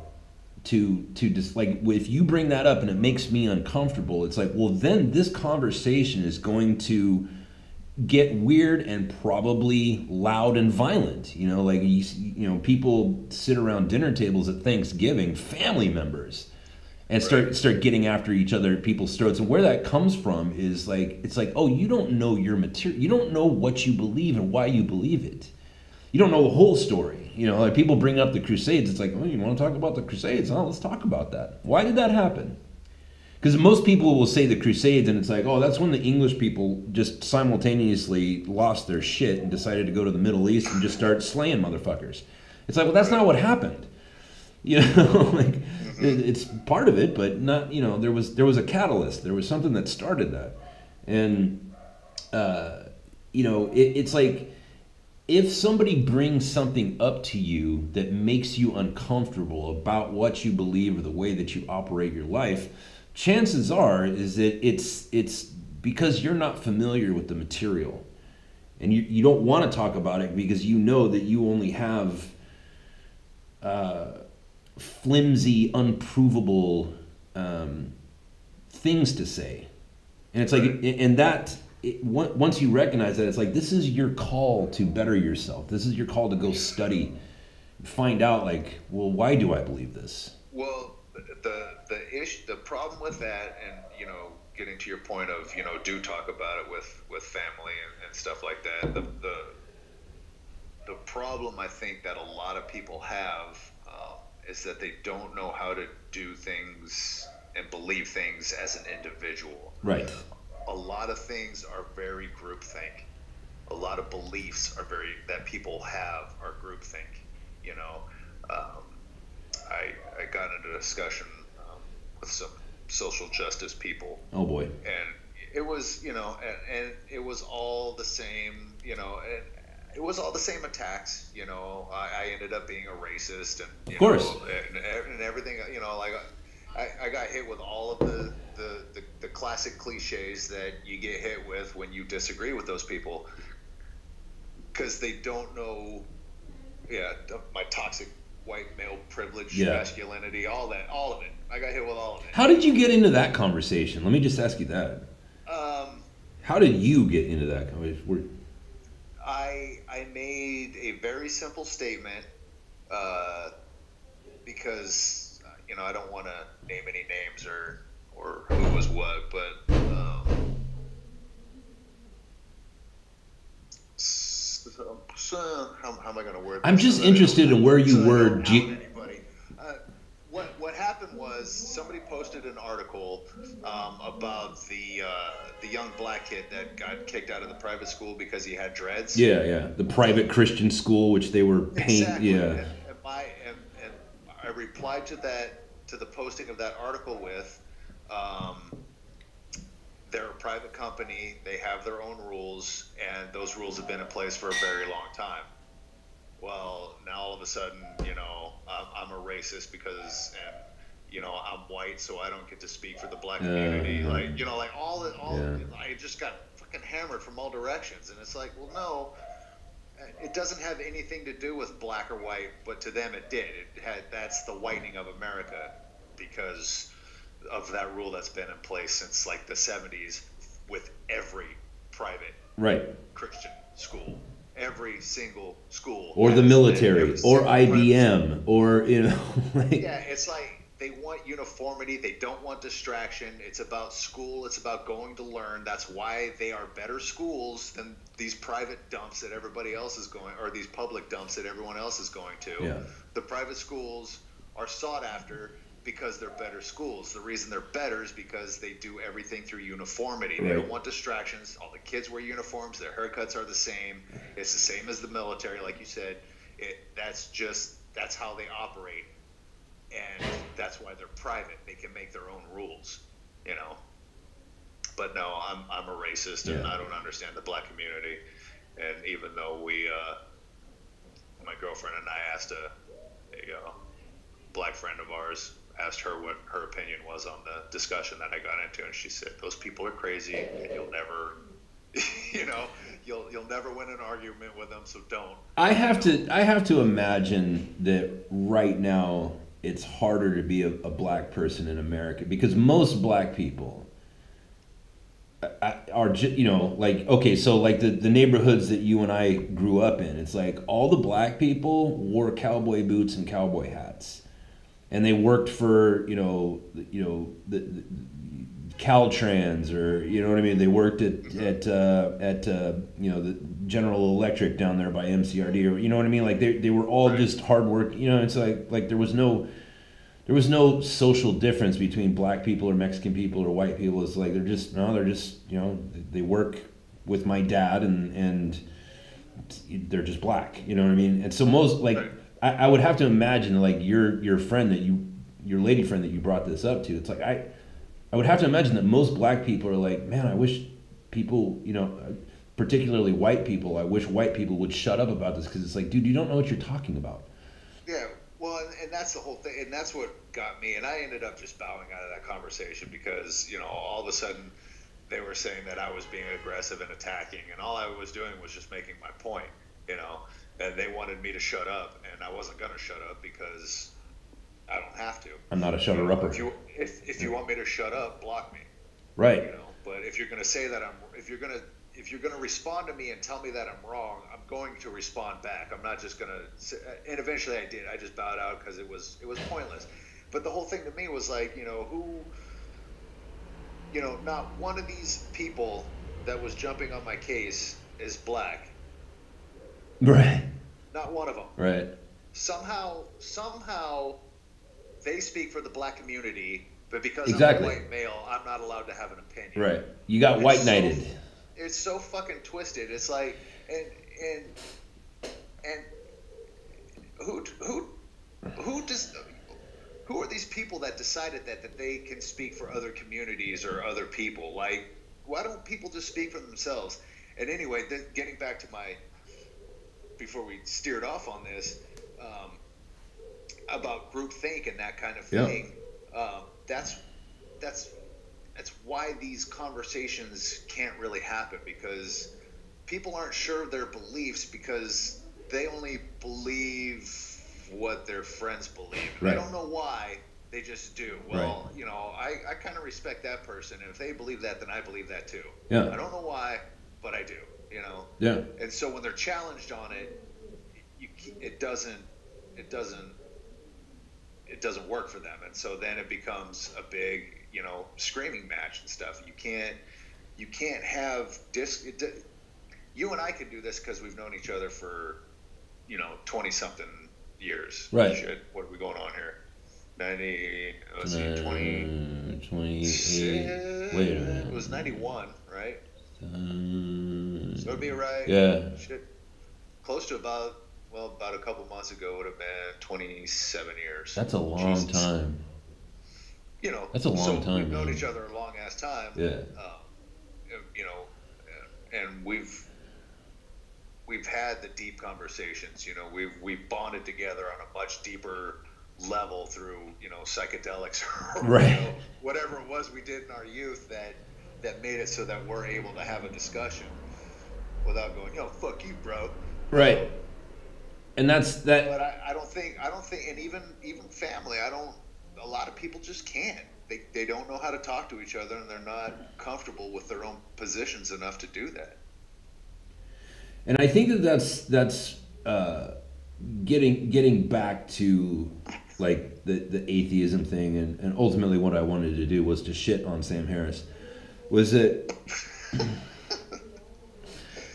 to just, like, if you bring that up and it makes me uncomfortable, it's like, well, then this conversation is going to get weird and probably loud and violent. You know, like, you know, people sit around dinner tables at Thanksgiving, family members, and start getting after each other at people's throats. And where that comes from is, like, it's like, oh, you don't know your material. You don't know what you believe and why you believe it. You don't know the whole story. You know, like, people bring up the Crusades. It's like, oh, you want to talk about the Crusades? Oh, let's talk about that. Why did that happen? Because most people will say the Crusades, and it's like, oh, that's when the English people just simultaneously lost their shit and decided to go to the Middle East and just start slaying motherfuckers. It's like, well, that's not what happened. You know, like, it's part of it, but not, you know, there was a catalyst. There was something that started that. And, you know, it's like, if somebody brings something up to you that makes you uncomfortable about what you believe or the way that you operate your life, chances are is that it's because you're not familiar with the material, and you don't want to talk about it because you know that you only have flimsy, unprovable things to say. And it's like, and that, once you recognize that, it's like, this is your call to better yourself. This is your call to go study, find out, like, well, why do I believe this? Well, the problem with that, and, you know, getting to your point of, you know, do talk about it with family and stuff like that. The problem, I think, that a lot of people have is that they don't know how to do things and believe things as an individual. Right. A lot of things are very groupthink. A lot of beliefs are that people have are groupthink. You know, I got into a discussion with some social justice people. Oh boy. And it was, you know, and it was all the same, you know, and it was all the same attacks. You know, I ended up being a racist, and, you of course, know, and everything. You know, like, I got hit with all of the classic cliches that you get hit with when you disagree with those people, because they don't know, my toxic white male privilege, masculinity, all of it. I got hit with all of it. How did you get into that conversation? Let me just ask you that. How did you get into that conversation? I made a very simple statement, because, you know, I don't want to name any names or who was what, but how am I going to word this? I'm just interested in where you were. What happened was, somebody posted an article about the young black kid that got kicked out of the private school because he had dreads. Yeah, the private Christian school, which they were paying. Exactly. Yeah. And I replied to the posting of that article with, they're a private company. They have their own rules, and those rules have been in place for a very long time. Well, now all of a sudden, I'm a racist because, and I'm white, so I don't get to speak for the black community. Like, I just got fucking hammered from all directions, and it's like, well, no, it doesn't have anything to do with black or white, but to them it did. That's the whitening of America because of that rule that's been in place since like the 70s with every private Christian school. Every single school, or the military, or IBM, or it's like they want uniformity. They don't want distraction. It's about school. It's about going to learn. That's why they are better schools than these private dumps that everybody else is going, or these public dumps that everyone else is going to. Yeah. The private schools are sought after because they're better schools. The reason they're better is because they do everything through uniformity. They don't want distractions. All the kids wear uniforms. Their haircuts are the same. It's the same as the military, like you said. That's how they operate, and that's why they're private. They can make their own rules, But no, I'm a racist, and I don't understand the black community. And even though my girlfriend and I asked a black friend of ours, asked her what her opinion was on the discussion that I got into, and she said, those people are crazy, and you'll never, you'll never win an argument with them, so don't. I have to imagine that right now it's harder to be a black person in America because most black people are like, okay, so like the neighborhoods that you and I grew up in, it's like all the black people wore cowboy boots and cowboy hats. And they worked for the Caltrans, or what I mean. They worked at the General Electric down there by MCRD, or what I mean. Like they were all just hard work. It's like there was no social difference between black people or Mexican people or white people. It's like they're just they work with my dad and they're just black. You know what I mean? And so most like. I would have to imagine like your friend your lady friend that you brought this up to. It's like I would have to imagine that most black people are like, man, I wish people, particularly white people, I wish white people would shut up about this because it's like, dude, you don't know what you're talking about. Yeah, well, and that's the whole thing, and that's what got me. And I ended up just bowing out of that conversation because all of a sudden they were saying that I was being aggressive and attacking, and all I was doing was just making my point, And they wanted me to shut up, and I wasn't gonna shut up because I don't have to. I'm not a shutter-upper. If you want me to shut up, block me. Right. But if you're gonna say that if you're gonna respond to me and tell me that I'm wrong, I'm going to respond back. I'm not just gonna. And eventually I did. I just bowed out because it was pointless. But the whole thing to me was like, not one of these people that was jumping on my case is black. Right. Not one of them. Right. Somehow, they speak for the black community, but because I'm a white male, I'm not allowed to have an opinion. Right. You got white knighted. It's so fucking twisted. It's like, and who are these people that decided that they can speak for other communities or other people? Like, why don't people just speak for themselves? And anyway, getting back to before we steered off on this, about groupthink and that kind of thing. That's why these conversations can't really happen, because people aren't sure of their beliefs because they only believe what their friends believe. Right. They don't know why, they just do. Well, I kind of respect that person, and if they believe that, then I believe that too. Yeah. I don't know why, but I do. Yeah. And so when they're challenged on it, it doesn't work for them, and so then it becomes a big screaming match and stuff. You can't have you and I can do this because we've known each other for 20 something years. Right. Shit, what are we going on here? 90. Let's see, 20. 28. Wait a minute. It was 91, right? So it'd be right. Yeah. Shit. Close to about a couple months ago would have been 27 years. That's a long time. You know, that's a long time. We've known each other a long ass time. Yeah. you know, and we've had the deep conversations. You know, we've bonded together on a much deeper level through, you know, psychedelics or right. You know, whatever it was we did in our youth that made it so that we're able to have a discussion without going, yo, fuck you, bro. Right. And that's that. But I don't think, and even family, a lot of people just can't. They don't know how to talk to each other, and they're not comfortable with their own positions enough to do that. And I think that's getting back to like the atheism thing, and ultimately what I wanted to do was to shit on Sam Harris.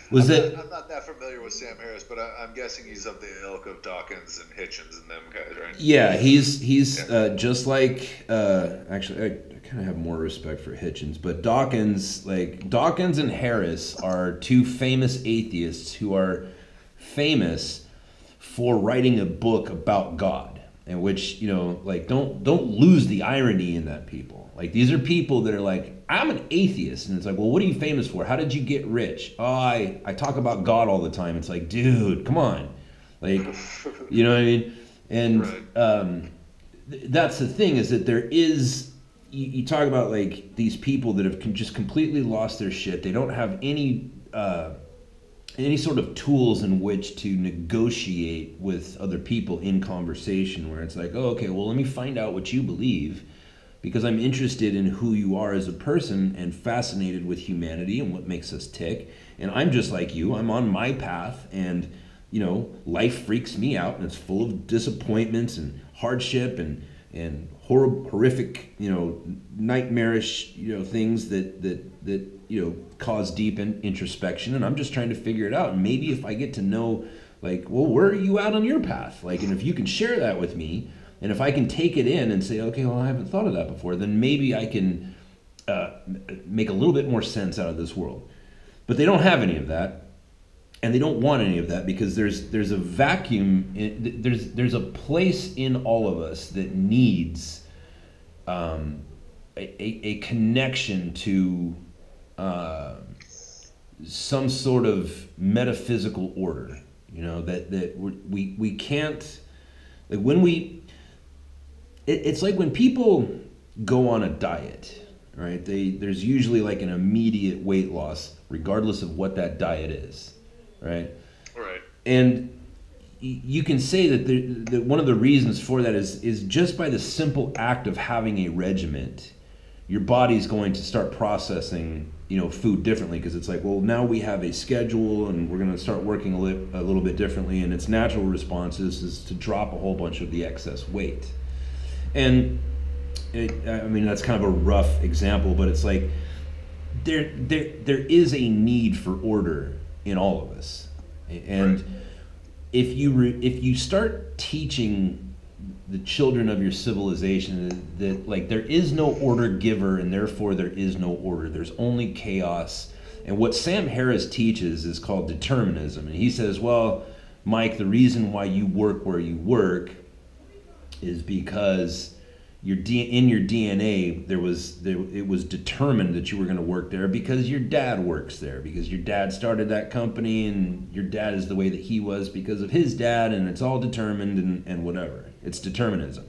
I'm not that familiar with Sam Harris, but I'm guessing he's of the ilk of Dawkins and Hitchens and them guys, right? Yeah, he's just like actually I kind of have more respect for Hitchens, but Dawkins and Harris are two famous atheists who are famous for writing a book about God, in which, you know, like don't lose the irony in that, people. Like, these are people that are like, I'm an atheist, and it's like, well, what are you famous for? How did you get rich? Oh, I talk about God all the time. It's like, dude, come on, like, you know what I mean? And that's the thing, is that there is, you talk about like these people that have just completely lost their shit. They don't have any sort of tools in which to negotiate with other people in conversation, where it's like, oh, okay, well, let me find out what you believe, because I'm interested in who you are as a person and fascinated with humanity and what makes us tick. And I'm just like you. I'm on my path, and, you know, life freaks me out, and it's full of disappointments and hardship and horrific, you know, nightmarish, you know, things that you know, cause deep introspection. And I'm just trying to figure it out. And maybe if I get to know, like, well, where are you at on your path? Like, and if you can share that with me, and if I can take it in and say, okay, well, I haven't thought of that before, then maybe I can make a little bit more sense out of this world. But they don't have any of that, and they don't want any of that, because there's a vacuum. There's a place in all of us that needs a connection to some sort of metaphysical order. You know, that we can't, like, when we. It's like when people go on a diet, right? There's usually like an immediate weight loss, regardless of what that diet is, right? Right. And you can say that one of the reasons for that is just by the simple act of having a regiment, your body's going to start processing, you know, food differently, because it's like, well, now we have a schedule, and we're going to start working a little bit differently, and its natural response is to drop a whole bunch of the excess weight. And I mean, that's kind of a rough example, but it's like there is a need for order in all of us. And right. if you start teaching the children of your civilization that like there is no order giver, and therefore there is no order, there's only chaos. And what Sam Harris teaches is called determinism. And he says, well, Mike, the reason why you work where you work is because in your DNA it was determined that you were going to work there because your dad works there, because your dad started that company, and your dad is the way that he was because of his dad, and it's all determined and whatever. It's determinism.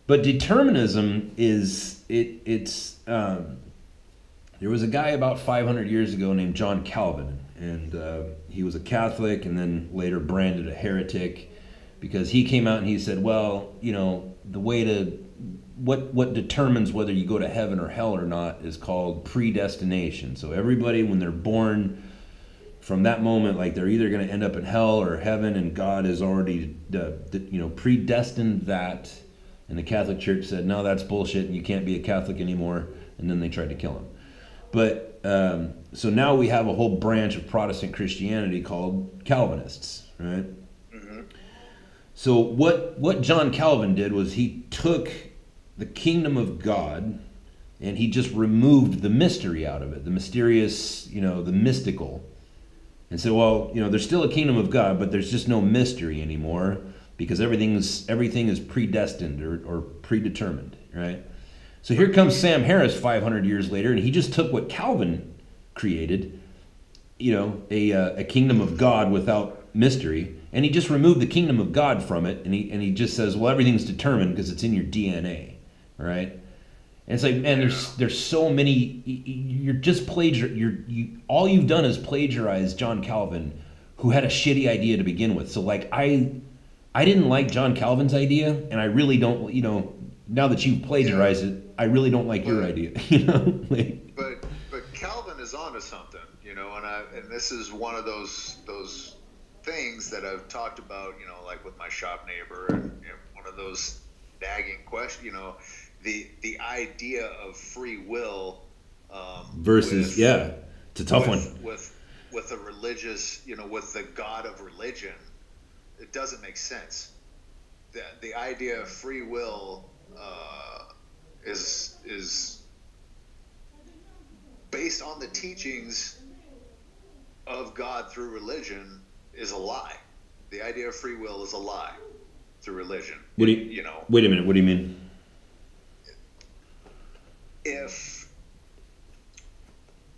But determinism is there was a guy about 500 years ago named John Calvin, and he was a Catholic and then later branded a heretic, because he came out and he said, well, you know, the way to what determines whether you go to heaven or hell or not is called predestination. So everybody, when they're born, from that moment, like, they're either going to end up in hell or heaven, and God has already predestined that. And the Catholic Church said, no, that's bullshit, and you can't be a Catholic anymore. And then they tried to kill him. But so now we have a whole branch of Protestant Christianity called Calvinists, right? So what John Calvin did was he took the kingdom of God and he just removed the mystery out of it, the mysterious, you know, the mystical, and said, well, you know, there's still a kingdom of God, but there's just no mystery anymore, because everything is predestined or predetermined, right? So here comes Sam Harris 500 years later, and he just took what Calvin created, a kingdom of God without mystery, and he just removed the kingdom of God from it, and he just says, well, everything's determined because it's in your DNA, right? And it's like, man, there's so many. You're just all you've done is plagiarize John Calvin, who had a shitty idea to begin with. So like I didn't like John Calvin's idea, and I really don't. Now that you've plagiarized it, I really don't like your idea. But Calvin is onto something, and this is one of those things that I've talked about, like with my shop neighbor, and one of those nagging questions, the idea of free will versus it's a tough one with a religious, with the God of religion. It doesn't make sense. The idea of free will is based on the teachings of God through religion is a lie. The idea of free will is a lie through religion. Wait a minute. What do you mean?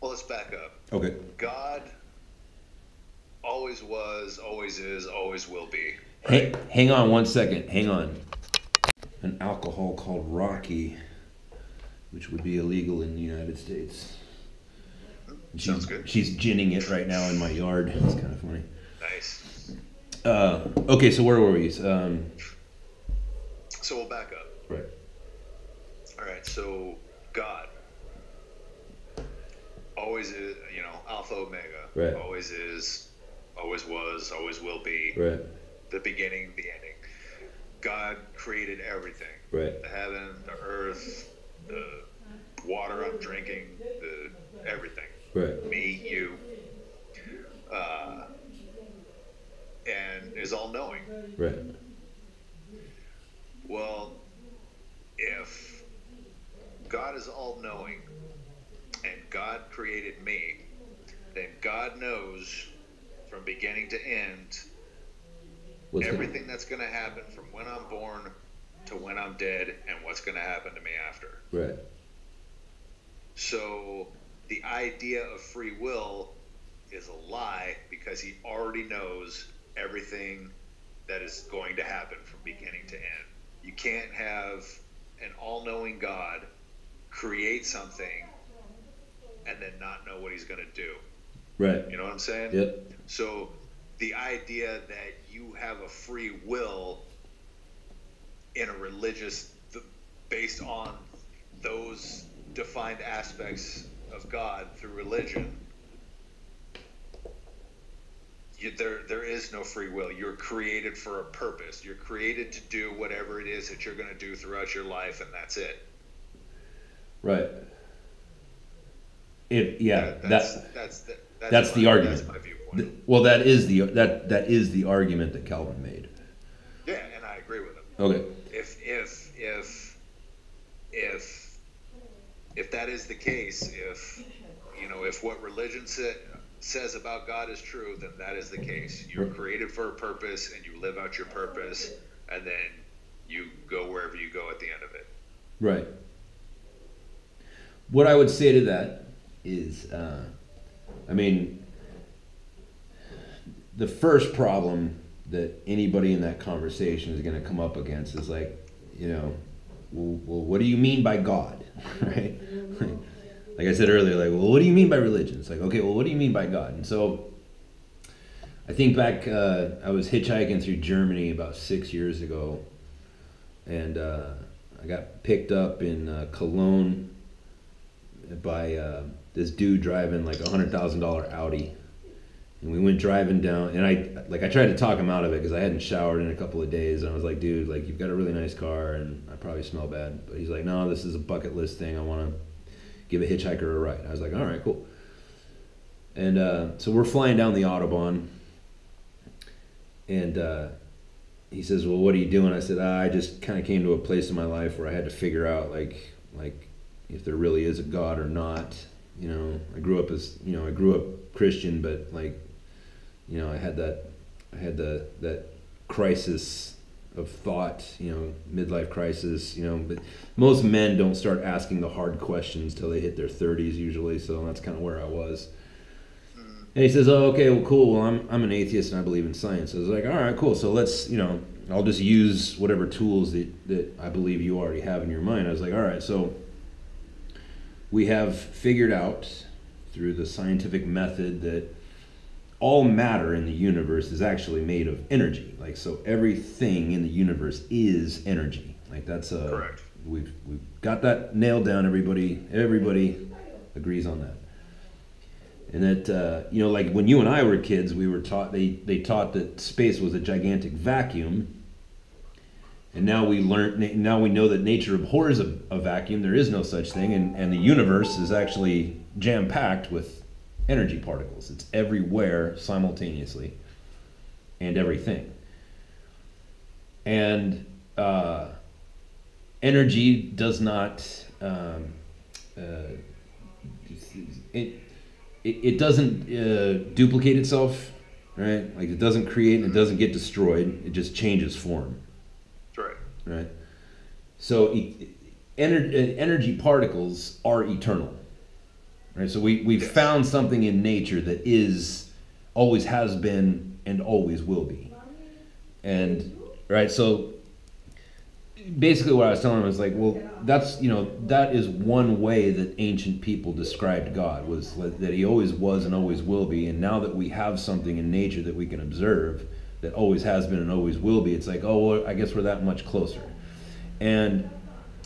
Let's back up. Okay. God always was, always is, always will be. Right? Hang on 1 second. Hang on. An alcohol called Rocky, which would be illegal in the United States. Sounds good. She's ginning it right now in my yard. It's kind of funny. Nice. Okay, so where were we? So we'll back up. Right. All right, so God always is, Alpha Omega. Right. Always is, always was, always will be. Right. The beginning, the ending. God created everything. Right. The heaven, the earth, the water I'm drinking, the everything. Right. Me, you. And is all-knowing. Right. Well, if God is all-knowing and God created me, then God knows from beginning to end everything that's going to happen from when I'm born to when I'm dead and what's going to happen to me after. Right. So the idea of free will is a lie because he already knows everything that is going to happen from beginning to end. You can't have an all-knowing God create something and then not know what he's going to do. Right. You know what I'm saying? Yep. So the idea that you have a free will in a religious, based on those defined aspects of God through religion, there is no free will. You're created for a purpose. You're created to do whatever it is that you're going to do throughout your life, and that's it. Right. That's the argument. That's my viewpoint. Well, that is the argument that Calvin made. Yeah, and I agree with him. Okay. If that is the case, if what religion says about God is true, then that is the case. You're created for a purpose, and you live out your purpose, and then you go wherever you go at the end of it. Right. What I would say to that is, the first problem that anybody in that conversation is going to come up against is like, well, what do you mean by God? Right? Like I said earlier, like, well, what do you mean by religion? It's like, okay, well, what do you mean by God? And so I think back, I was hitchhiking through Germany about 6 years ago, and I got picked up in Cologne by this dude driving like $100,000 Audi. And we went driving down, and I tried to talk him out of it because I hadn't showered in a couple of days, and I was like, dude, like, you've got a really nice car, and I probably smell bad. But he's like, no, this is a bucket list thing. I want to give a hitchhiker a ride. I was like, all right, cool. And so we're flying down the Autobahn, and he says, well, what are you doing? I said, I just kind of came to a place in my life where I had to figure out, like if there really is a God or not. I grew up Christian, but like, I had that crisis of thought, midlife crisis, but most men don't start asking the hard questions till they hit their 30s usually, so that's kind of where I was. And he says, oh, okay, well, cool, well, I'm an atheist and I believe in science. I was like, all right, cool, so let's, I'll just use whatever tools that I believe you already have in your mind. I was like, all right, so we have figured out through the scientific method that all matter in the universe is actually made of energy. Like, so everything in the universe is energy. Like, that's correct. We've got that nailed down. Everybody agrees on that. And that like when you and I were kids, we were taught they taught that space was a gigantic vacuum. And now we know that nature abhors a vacuum. There is no such thing, and the universe is actually jam-packed with energy particles. It's everywhere simultaneously, and everything. And energy does not it doesn't duplicate itself, right? Like, it doesn't create and it doesn't get destroyed. It just changes form. Right. So energy particles are eternal. Right. So we've found something in nature that always has been and always will be. And right. So basically what I was telling him was like, well, that's, that is one way that ancient people described God, was that he always was and always will be. And now that we have something in nature that we can observe that always has been and always will be, it's like, oh, well, I guess we're that much closer. And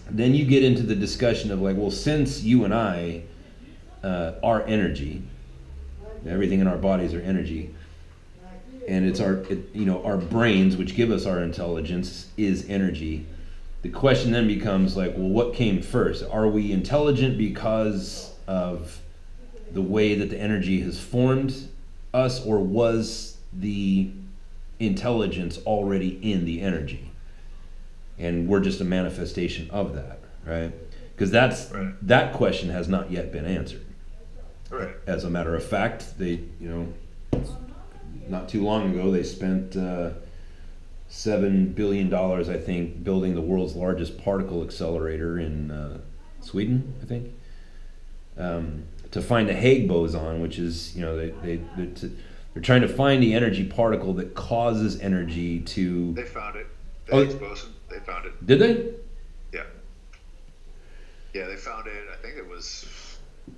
then you get into the discussion of like, well, since you and I are energy, everything in our bodies are energy, and it's our brains, which give us our intelligence, is energy. The question then becomes like, well, what came first? Are we intelligent because of the way that the energy has formed us, or was the intelligence already in the energy, and we're just a manifestation of that, right? Because that question has not yet been answered. Right. As a matter of fact, they, not too long ago, they spent $7 billion, I think, building the world's largest particle accelerator in Sweden, I think, to find the Higgs boson, which is, they're trying to find the energy particle that causes energy to... They found it. The Higgs boson, they found it. Did they? Yeah. Yeah, they found it, I think it was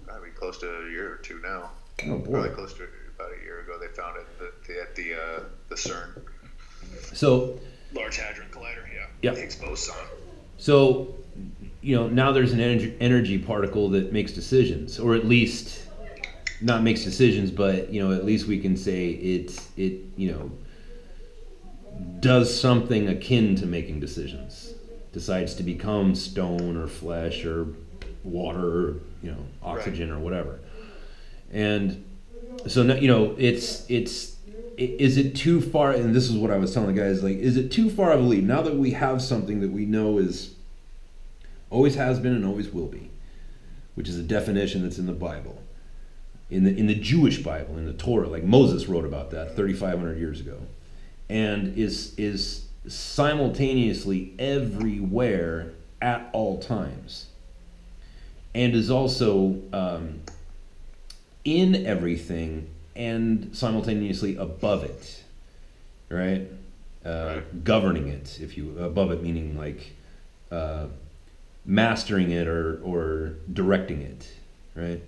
probably close to a year or two now. Oh, boy. Probably close to about a year ago they found it at the CERN. So... Large Hadron Collider, yeah. Higgs boson. So, now there's an energy particle that makes decisions, or at least... not makes decisions, but at least we can say it does something akin to making decisions. Decides to become stone or flesh or water or oxygen, right, or whatever. And so is it too far? And this is what I was telling the guys, like, is it too far of a leap now that we have something that we know is always has been and always will be, which is a definition that's in the Bible. In the Jewish Bible, in the Torah, like Moses wrote about that 3,500 years ago, and is simultaneously everywhere at all times, and is also in everything and simultaneously above it, right? Governing it, above it meaning like mastering it or directing it, right?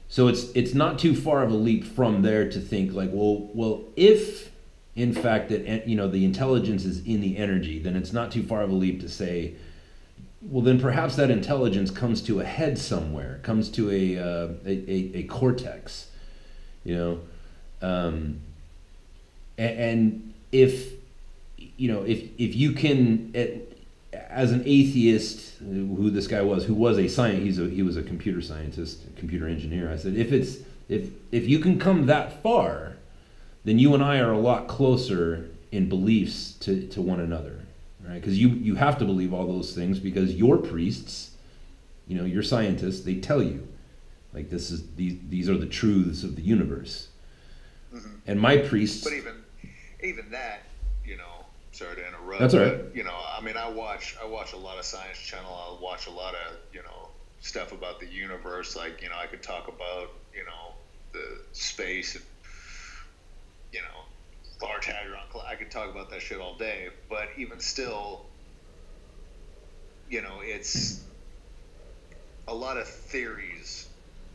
So it's not too far of a leap from there to think like, well, if in fact that the intelligence is in the energy, then it's not too far of a leap to say, well, then perhaps that intelligence comes to a head somewhere, comes to a cortex, and if you can, as an atheist, who this guy was, who was a scientist, he was a computer scientist, a computer engineer. I said, if you can come that far, then you and I are a lot closer in beliefs to one another, right? Because you have to believe all those things because your priests, your scientists, they tell you, like, these are the truths of the universe. Mm-hmm. And my priests, but even that, sorry to interrupt. That's all right. But, you know, I mean, I watch a lot of Science Channel. I watch a lot of, you know, stuff about the universe. Like, you know, I could talk about, you know, the space and, you know, Large Hadron. I could talk about that shit all day. But even still, you know, it's a lot of theories.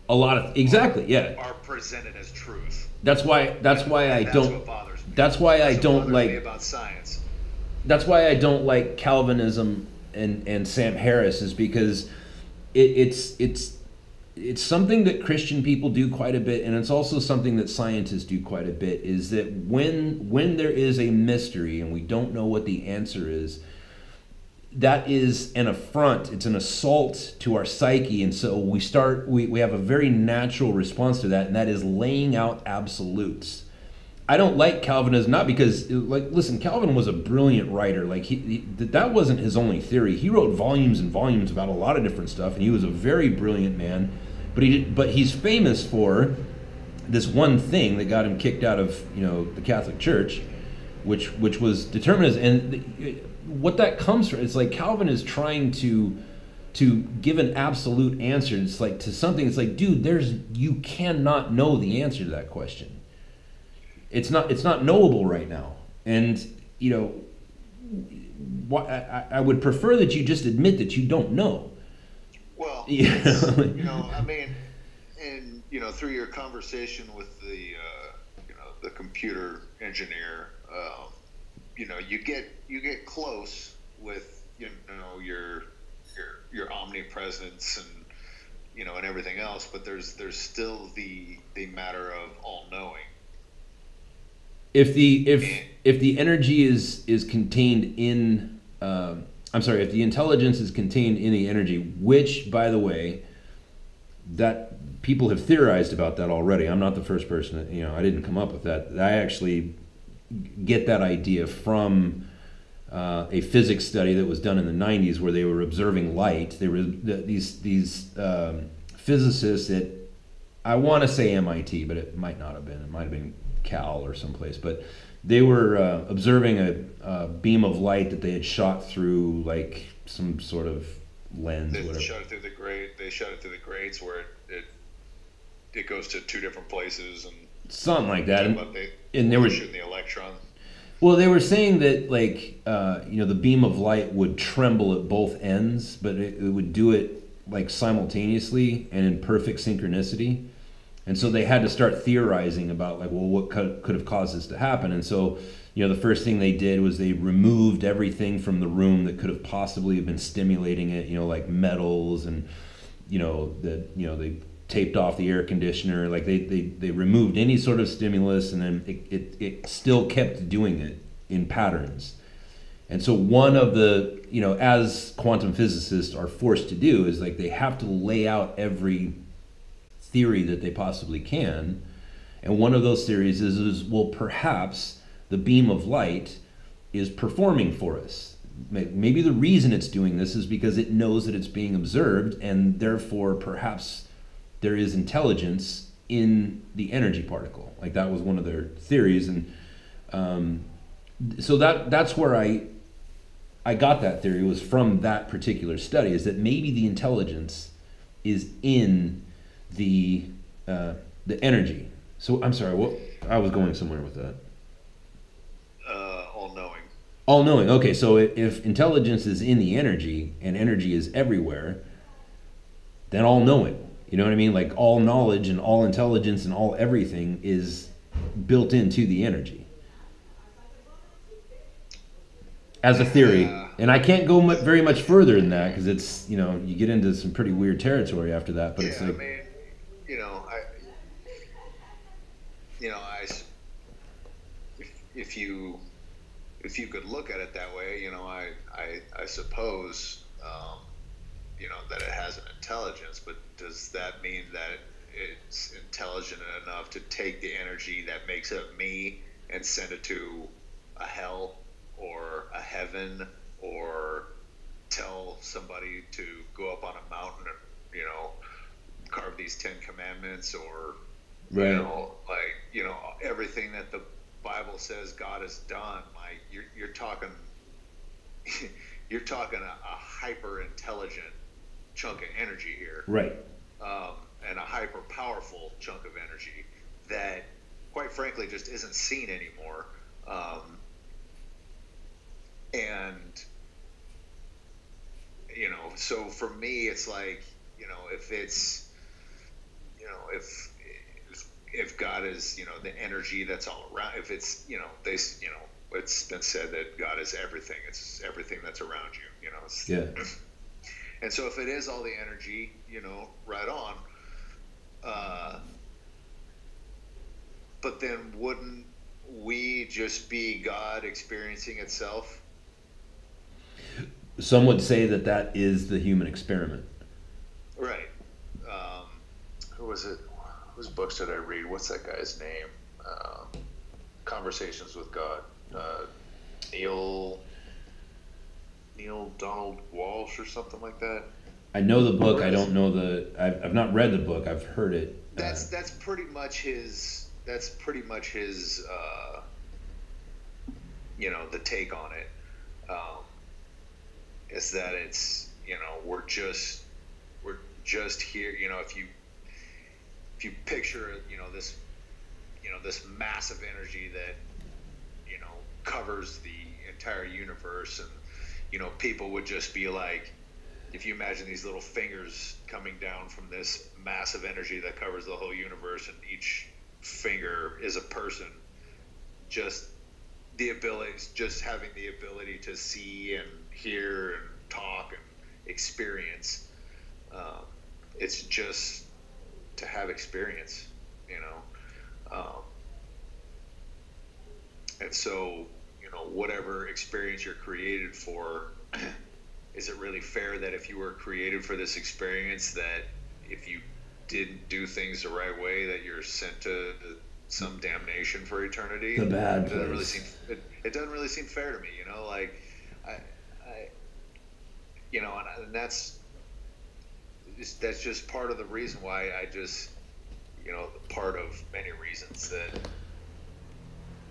Exactly, yeah. Are presented as truth. That's why I don't. What bothers me. That's why I don't like. About science. That's why I don't like Calvinism and Sam Harris, is because it's something that Christian people do quite a bit, and it's also something that scientists do quite a bit. Is that when there is a mystery and we don't know what the answer is, that is an affront. It's an assault to our psyche, and so we have a very natural response to that, and that is laying out absolutes. I don't like Calvinism, not because, like, listen, Calvin was a brilliant writer. Like, that wasn't his only theory. He wrote volumes and volumes about a lot of different stuff, and he was a very brilliant man. But he's famous for this one thing that got him kicked out of, you know, the Catholic Church, which was determinism. And what that comes from, it's like Calvin is trying to give an absolute answer. It's like to something. It's like, dude, you cannot know the answer to that question. It's not knowable right now, and you know, I would prefer that you just admit that you don't know. Well, you know, I mean, and you know, through your conversation with the you know, the computer engineer, you know, you get close with, you know, your omnipresence and, you know, and everything else, but there's still the matter of all knowing. If the energy is contained in if the intelligence is contained in the energy, which, by the way, that people have theorized about that already. I'm not the first person that, you know, I didn't come up with that. I actually get that idea from a physics study that was done in the 90s where they were observing light. They were these physicists at, I want to say MIT, but it might not have been. It might have been Cal or someplace, but they were observing a beam of light that they had shot through, like some sort of lens. They or whatever. shot it through the grate. They shot it through the grates where it goes to two different places and something like that. And they were shooting the electron. Well, they were saying that, like, you know, the beam of light would tremble at both ends, but it would do it like simultaneously and in perfect synchronicity. And so they had to start theorizing about, like, well, what could have caused this to happen? And so, you know, the first thing they did was they removed everything from the room that could have possibly been stimulating it, you know, like metals and, you know, they taped off the air conditioner. Like, they removed any sort of stimulus, and then it still kept doing it in patterns. And so one of the, you know, as quantum physicists are forced to do, is like they have to lay out every theory that they possibly can, and one of those theories is well, perhaps the beam of light is performing for us. Maybe the reason it's doing this is because it knows that it's being observed, and therefore perhaps there is intelligence in the energy particle. Like, that was one of their theories, and so that's where I got that theory, was from that particular study, is that maybe the intelligence is in the energy. So I'm sorry, I was going somewhere with that. All-knowing. All-knowing. Okay, so if intelligence is in the energy and energy is everywhere, then all-knowing. You know what I mean? Like, all knowledge and all intelligence and all everything is built into the energy. As a theory. And I can't go very much further than that, because it's, you know, you get into some pretty weird territory after that. But it's like, I mean, if you could look at it that way, you know, I suppose, you know, that it has an intelligence, but does that mean that it's intelligent enough to take the energy that makes up me and send it to a hell or a heaven, or tell somebody to go up on a mountain and, you know, carve these 10 commandments, or, right, you know, like, you know, everything that the Bible says God is done, like you're talking you're talking a hyper intelligent chunk of energy here, Right. and a hyper powerful chunk of energy that, quite frankly, just isn't seen anymore. And so for me, it's like, if it's, if God is, the energy that's all around, if it's, it's been said that God is everything. It's everything that's around you, Yeah. And so if it is all the energy, right on. But then wouldn't we just be God experiencing itself? Some would say that is the human experiment. Right. Who was it? Whose books did I read? What's that guy's name? Conversations with God. Neil Donald Walsh or something like that. I know the book. I don't know I've not read the book. I've heard it. That's pretty much his. That's pretty much his. The take on it. Is that it's, we're just here. If you picture, this, this massive energy that, covers the entire universe, and, people would just be like, if you imagine these little fingers coming down from this massive energy that covers the whole universe, and each finger is a person, just having the ability to see and hear and talk and experience. It's just to have experience, and so, whatever experience you're created for, is it really fair that if you were created for this experience, that if you didn't do things the right way, that you're sent to some damnation for eternity? The bad place. It doesn't really seem fair to me, like and that's just part of the reason why I just, part of many reasons that,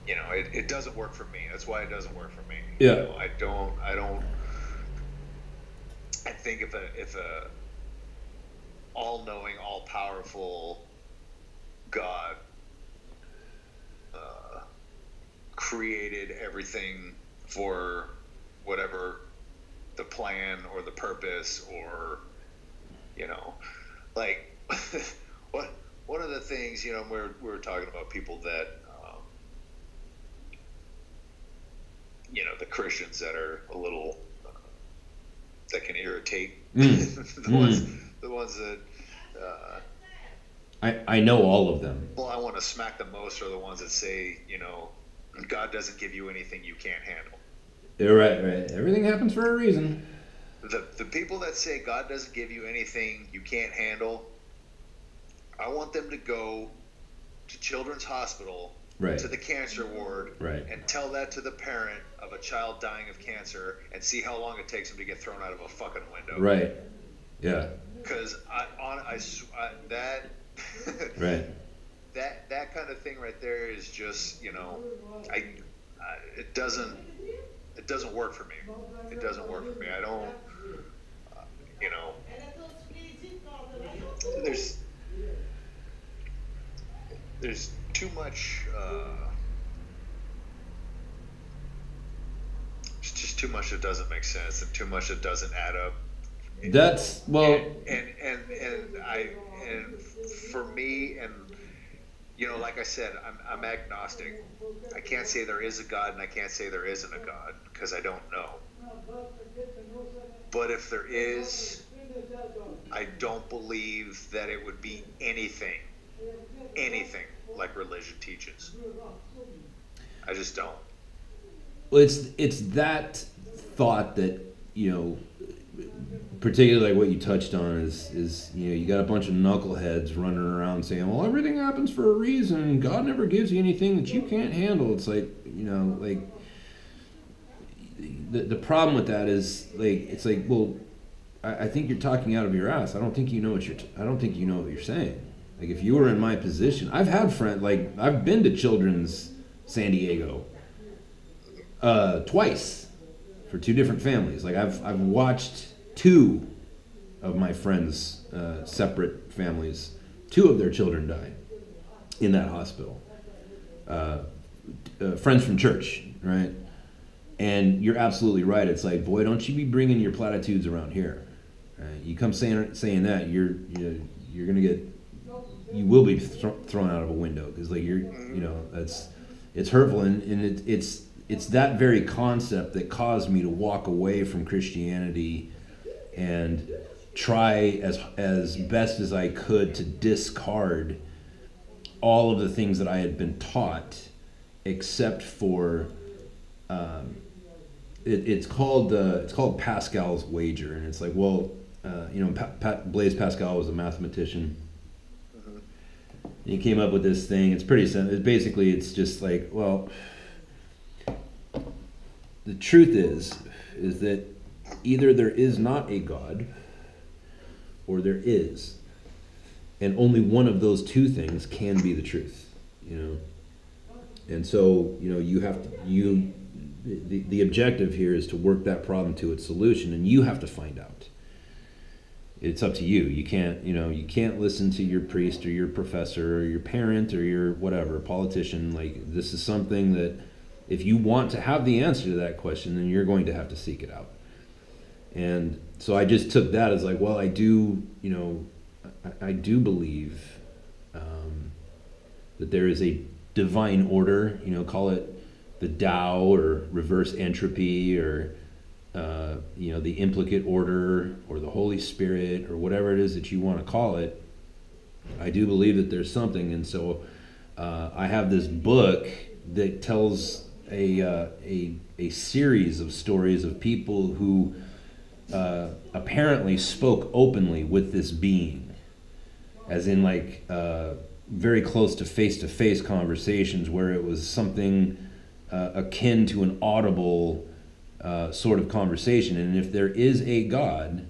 it doesn't work for me. That's why it doesn't work for me. Yeah. I think if a all-knowing, all-powerful God created everything for whatever the plan or the purpose, or like one of the things, we were talking about people that the Christians that are a little that can irritate the ones that I know all of them. well, I want to smack the most are the ones that say, God doesn't give you anything you can't handle. You're right. Everything happens for a reason. The people that say God doesn't give you anything you can't handle, I want them to go to Children's Hospital, right, to the cancer ward, right, and tell that to the parent of a child dying of cancer, and see how long it takes them to get thrown out of a fucking window. Right. Yeah. Because that right. That kind of thing right there is just, it doesn't work for me. It doesn't work for me. I don't, there's too much, it's just too much that doesn't make sense, and too much that doesn't add up. That's, well, and for me, and like I said, I'm agnostic. I can't say there is a God, and I can't say there isn't a God, because I don't know. But if there is, I don't believe that it would be anything like religion teaches. I just don't. Well, it's that thought that, particularly like what you touched on is you got a bunch of knuckleheads running around saying, well, everything happens for a reason. God never gives you anything that you can't handle. It's like, like the problem with that is like, it's like, well, I think you're talking out of your ass. I don't think you know what you're saying. Like if you were in my position, I've had friends, like I've been to children's San Diego, twice for two different families. Like I've watched two of my friends' separate families, two of their children die in that hospital. Friends from church, right? And you're absolutely right. It's like, boy, don't you be bringing your platitudes around here. You come saying that, you're gonna get, you will be thrown out of a window, because like it's hurtful, and it's that very concept that caused me to walk away from Christianity and try as best as I could to discard all of the things that I had been taught, except for it's called Pascal's wager, and it's like, well, Blaise Pascal was a mathematician. And he came up with this thing. It's pretty simple. It's just like, well, the truth is that either there is not a God or there is, and only one of those two things can be the truth, And so, you have to, the objective here is to work that problem to its solution, and you have to find out. It's up to you. You can't listen to your priest or your professor or your parent or your whatever politician. Like, this is something that, if you want to have the answer to that question, then you're going to have to seek it out. And so I just took that as like, well, I do believe that there is a divine order, call it the Tao or reverse entropy, or the implicate order, or the Holy Spirit, or whatever it is that you want to call it. I do believe that there's something, and so I have this book that tells a series of stories of people who apparently spoke openly with this being, as in like very close to face-to-face conversations, where it was something akin to an audible sort of conversation. And if there is a God,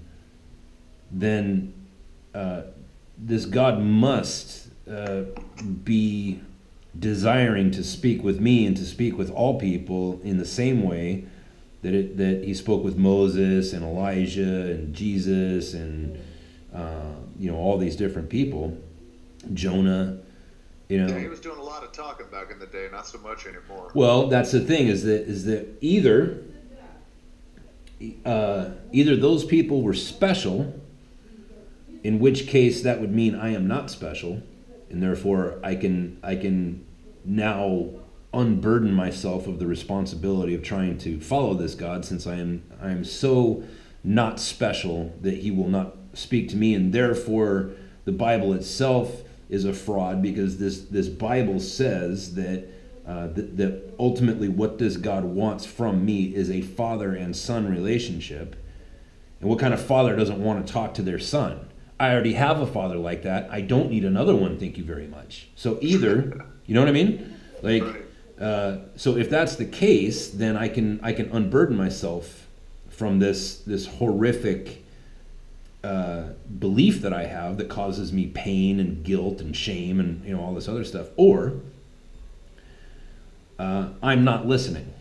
then this God must be desiring to speak with me and to speak with all people in the same way that he spoke with Moses and Elijah and Jesus and all these different people, Jonah. Yeah, he was doing a lot of talking back in the day, not so much anymore. Well, that's the thing, is that either those people were special, in which case that would mean I am not special, and therefore I can now unburden myself of the responsibility of trying to follow this God, since I am so not special that he will not speak to me, and therefore the Bible itself is a fraud, because this Bible says that ultimately what this God wants from me is a father and son relationship. And what kind of father doesn't want to talk to their son? I already have a father like that. I don't need another one, thank you very much. So either, you know what I mean? Like, so if that's the case, then I can unburden myself from this horrific belief that I have that causes me pain and guilt and shame and all this other stuff. Or I'm not listening.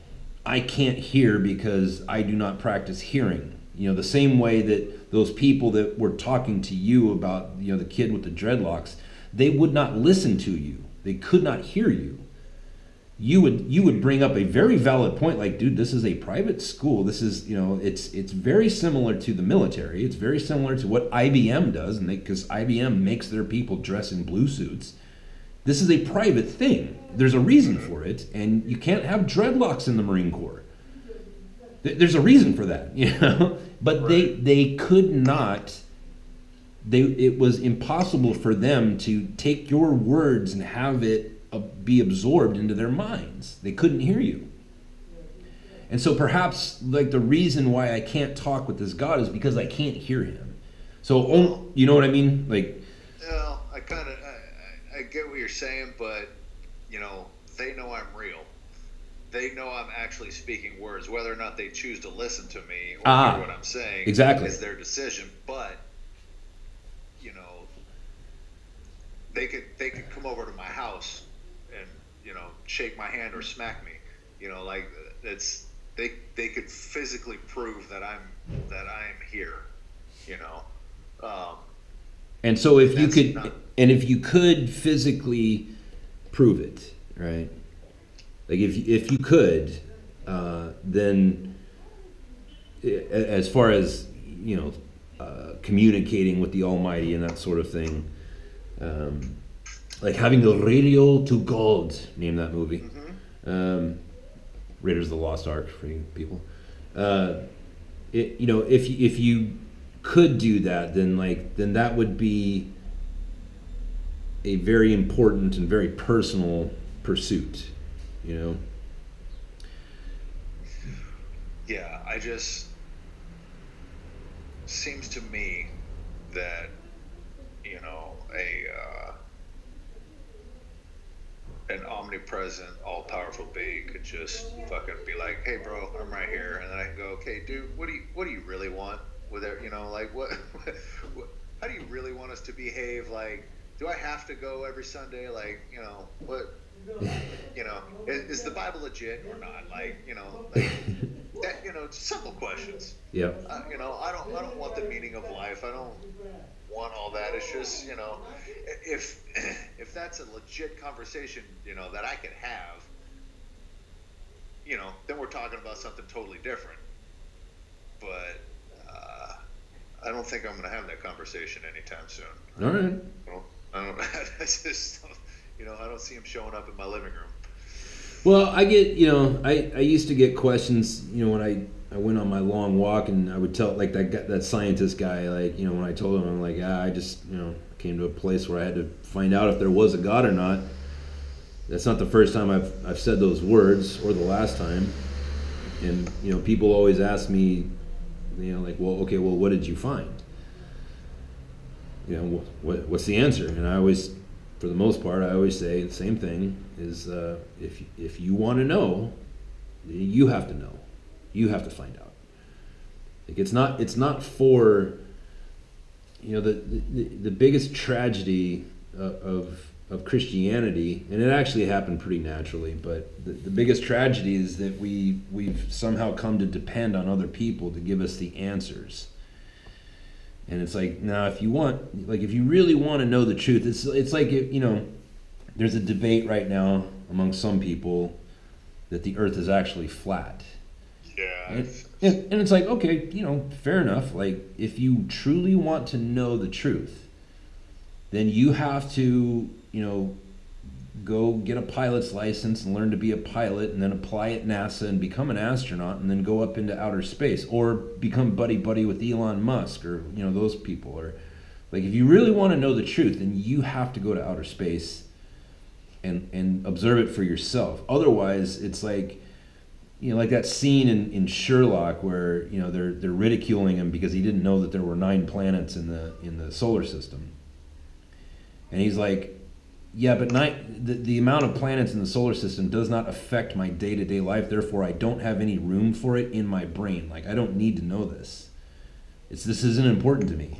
I can't hear because I do not practice hearing. The same way that those people that were talking to you about the kid with the dreadlocks, they would not listen to you. They could not hear you. You would bring up a very valid point, like, dude, this is a private school. This is, it's very similar to the military. It's very similar to what IBM does, and because IBM makes their people dress in blue suits. This is a private thing. There's a reason for it, and you can't have dreadlocks in the Marine Corps. There's a reason for that, But they could not. It was impossible for them to take your words and have it be absorbed into their minds. They couldn't hear you. And so perhaps like the reason why I can't talk with this God is because I can't hear him. So, you know what I mean? Like, well, I get what you're saying, but they know I'm real. They know I'm actually speaking words. Whether or not they choose to listen to me or hear what I'm saying is their decision. But they could come over to my house and shake my hand or smack me. Like it's they could physically prove that I'm here. And so if you could physically prove it, right? Like if you could, then as far as communicating with the Almighty and that sort of thing, like having the radio to God, name that movie, Raiders of the Lost Ark for you people. If you could do that, then that would be a very important and very personal pursuit, Yeah, seems to me that an omnipresent, all-powerful being could just fucking be like, "Hey, bro, I'm right here," and then I can go, "Okay, dude, what do you really want with it? Like what how do you really want us to behave? Like, do I have to go every Sunday? Like, what? Is the Bible legit or not? Like, like that. Simple questions. Yeah. I don't want the meaning of life. I don't want all that. It's just, if that's a legit conversation, that I can have, then we're talking about something totally different. But I don't think I'm going to have that conversation anytime soon. All right. I don't. I just, I don't see him showing up in my living room. Well, I get, I used to get questions, when I went on my long walk, and I would tell, like, that scientist guy, like, when I told him, I'm like, I just, came to a place where I had to find out if there was a God or not. That's not the first time I've said those words, or the last time. And, people always ask me, like, well, okay, well, what did you find? What's the answer? And I always, for the most part, I always say the same thing, is if you want to know, you have to know. You have to find out. Like, it's not for, the biggest tragedy of Christianity, and it actually happened pretty naturally, but the biggest tragedy is that we've somehow come to depend on other people to give us the answers. And it's like, now, if you really want to know the truth, it's like, there's a debate right now among some people that the earth is actually flat. Yeah. And it's like, okay, fair enough. Like, if you truly want to know the truth, then you have to, go get a pilot's license and learn to be a pilot, and then apply at NASA and become an astronaut, and then go up into outer space, or become buddy with Elon Musk, or those people. Or, like, if you really want to know the truth, then you have to go to outer space and observe it for yourself. Otherwise, it's like, like that scene in Sherlock where they're ridiculing him because he didn't know that there were 9 planets in the solar system, and he's like, yeah, but the amount of planets in the solar system does not affect my day-to-day life. Therefore, I don't have any room for it in my brain. Like, I don't need to know this. This isn't important to me,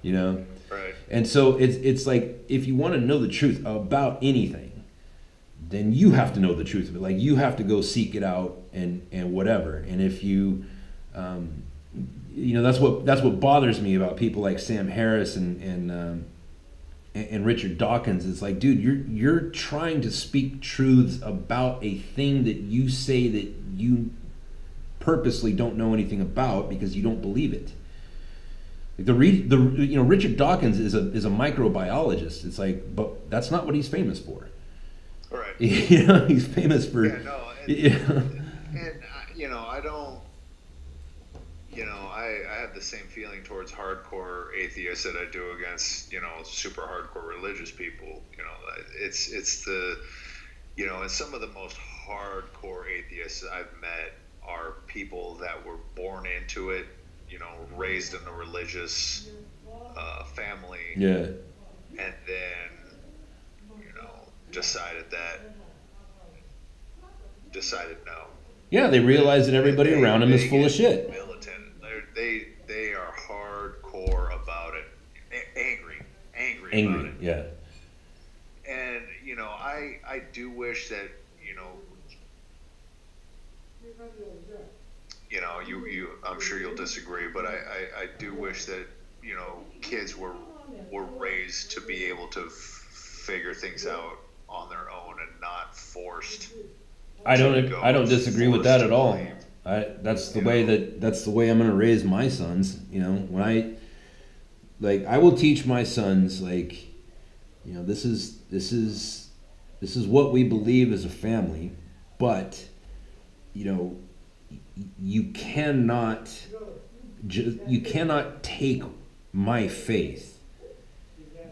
Right. And so it's like, if you want to know the truth about anything, then you have to know the truth of it. Like, you have to go seek it out and whatever. And if you, that's what bothers me about people like Sam Harris and Richard Dawkins. It's like, dude, you're trying to speak truths about a thing that you say that you purposely don't know anything about because you don't believe it. Like Richard Dawkins is a microbiologist. It's like, but that's not what he's famous for. Right. He's famous for. Yeah, no, and I don't. I have the same feeling towards hardcore atheists that I do against, super hardcore religious people. It's the, and some of the most hardcore atheists I've met are people that were born into it, raised in a religious family. Yeah. And then, decided no. Yeah, they realize that everybody around them is full of shit. Militant. They are hardcore about it. Angry about it. Yeah. And I do wish that, I'm sure you'll disagree, but I do wish that, kids were raised to be able to figure things out on their own and not forced. I don't disagree with that at all. That's the way I'm going to raise my sons. When I will teach my sons, this is what we believe as a family, but you cannot take my faith.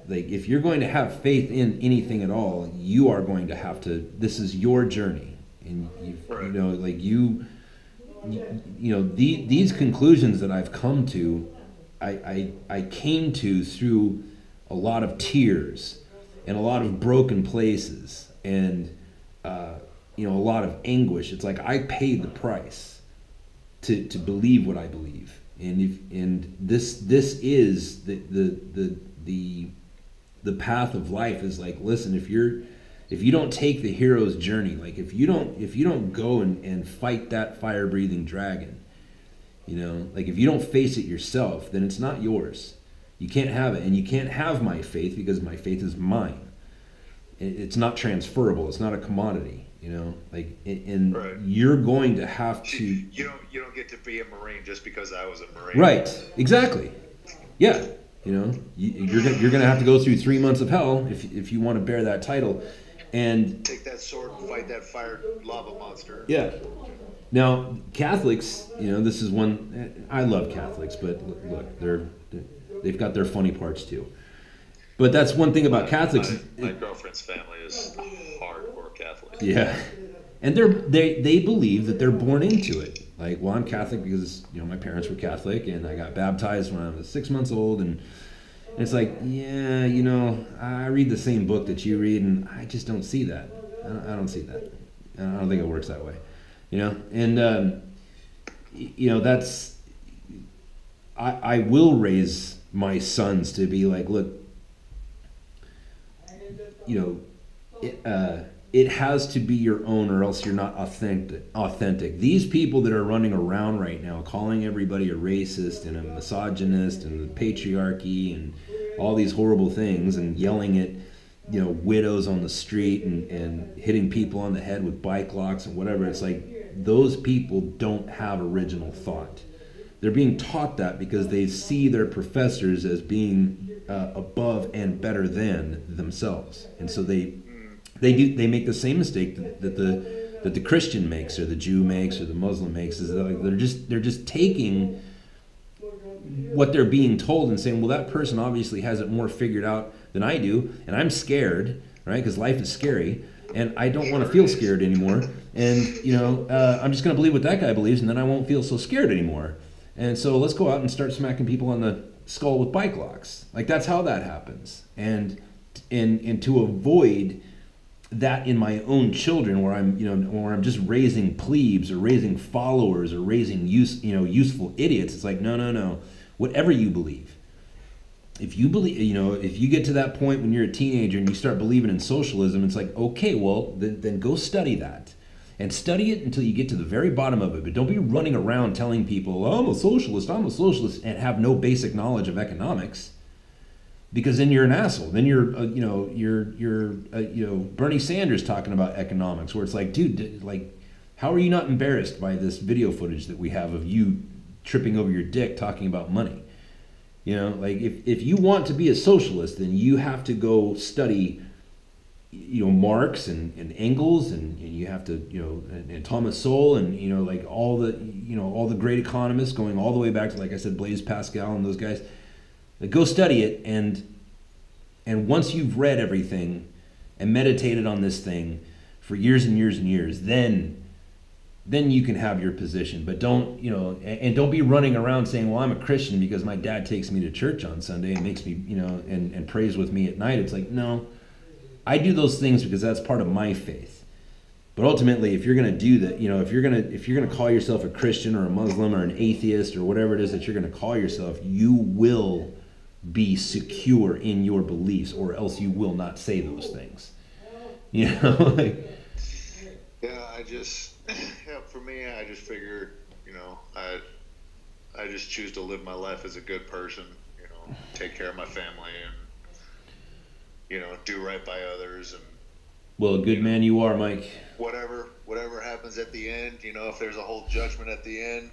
If you're going to have faith in anything at all, you are going to have to. This is your journey, and these conclusions that I've come to, I came to through a lot of tears and a lot of broken places and a lot of anguish. It's like I paid the price to believe what I believe, and this is the path of life. Is like, listen, if you don't take the hero's journey, if you don't go and fight that fire breathing dragon, if you don't face it yourself, then it's not yours. You can't have it, and you can't have my faith because my faith is mine. It's not transferable. It's not a commodity. Right. You're going to have to. You don't get to be a Marine just because I was a Marine. Right. Exactly. Yeah. You're gonna have to go through 3 months of hell if you want to bear that title, and take that sword and fight that fire lava monster. Yeah. Now Catholics, this is one. I love Catholics, but look, they've got their funny parts too. But that's one thing about Catholics. My girlfriend's family is hardcore Catholic. Yeah, and they believe that they're born into it. I'm Catholic because my parents were Catholic, and I got baptized when I was 6 months old, and it's like, yeah, I read the same book that you read, and I just don't see that. I don't see that. I don't think it works that way, And that's. I will raise my sons to be like, look. It has to be your own, or else you're not authentic. These people that are running around right now calling everybody a racist and a misogynist and the patriarchy and all these horrible things and yelling at widows on the street and hitting people on the head with bike locks and whatever, it's like those people don't have original thought. They're being taught that because they see their professors as being above and better than themselves, and so they make the same mistake that the Christian makes, or the Jew makes, or the Muslim makes. Is that they're just taking what they're being told and saying, well, that person obviously has it more figured out than I do, and I'm scared, right? Because life is scary, and I don't want to feel scared anymore. And I'm just going to believe what that guy believes, and then I won't feel so scared anymore. And so let's go out and start smacking people on the skull with bike locks. That's how that happens. And to avoid that in my own children, where I'm just raising plebes or raising followers or raising useful idiots, it's like, no. Whatever you believe. If you believe, if you get to that point when you're a teenager and you start believing in socialism, it's like, okay, well, then go study that. And study it until you get to the very bottom of it. But don't be running around telling people, oh, I'm a socialist, and have no basic knowledge of economics. Because then you're an asshole. Then you're Bernie Sanders talking about economics, where it's like, dude, how are you not embarrassed by this video footage that we have of you tripping over your dick talking about money? If you want to be a socialist, then you have to go study Marx and Engels and you have to and Thomas Sowell and all the great economists, going all the way back to, like I said, Blaise Pascal and those guys. Go study it, and once you've read everything and meditated on this thing for years and years and years, then you can have your position. But don't be running around saying, well, I'm a Christian because my dad takes me to church on Sunday and makes me and prays with me at night. It's like, no. I do those things because that's part of my faith. But ultimately, if you're going to do that, if you're going to call yourself a Christian or a Muslim or an atheist or whatever it is that you're going to call yourself, you will be secure in your beliefs, or else you will not say those things. You know, like. Yeah, for me, I just figured, I just choose to live my life as a good person, take care of my family and, do right by others. And Well, a good man you are, Mike. Whatever happens at the end, if there's a whole judgment at the end,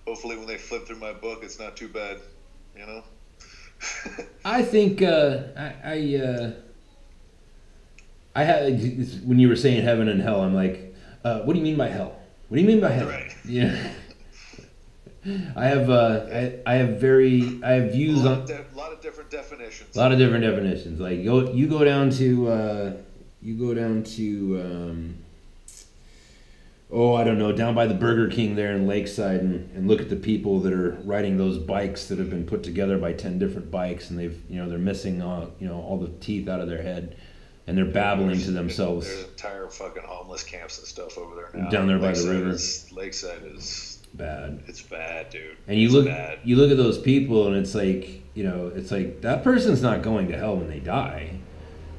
hopefully when they flip through my book, it's not too bad, I think I had, when you were saying heaven and hell, I'm like, what do you mean by hell? What do you mean by hell? Right. Yeah. I have views on a lot of different definitions. A lot of different definitions. Like you go down to I don't know, down by the Burger King there in Lakeside, and look at the people that are riding those bikes that have been put together by 10 different bikes, and they're missing all the teeth out of their head, and they're babbling to themselves. There's entire fucking homeless camps and stuff over there now. Down there by the river. Lakeside is bad. It's bad, dude. And you look at those people, and it's like that person's not going to hell when they die.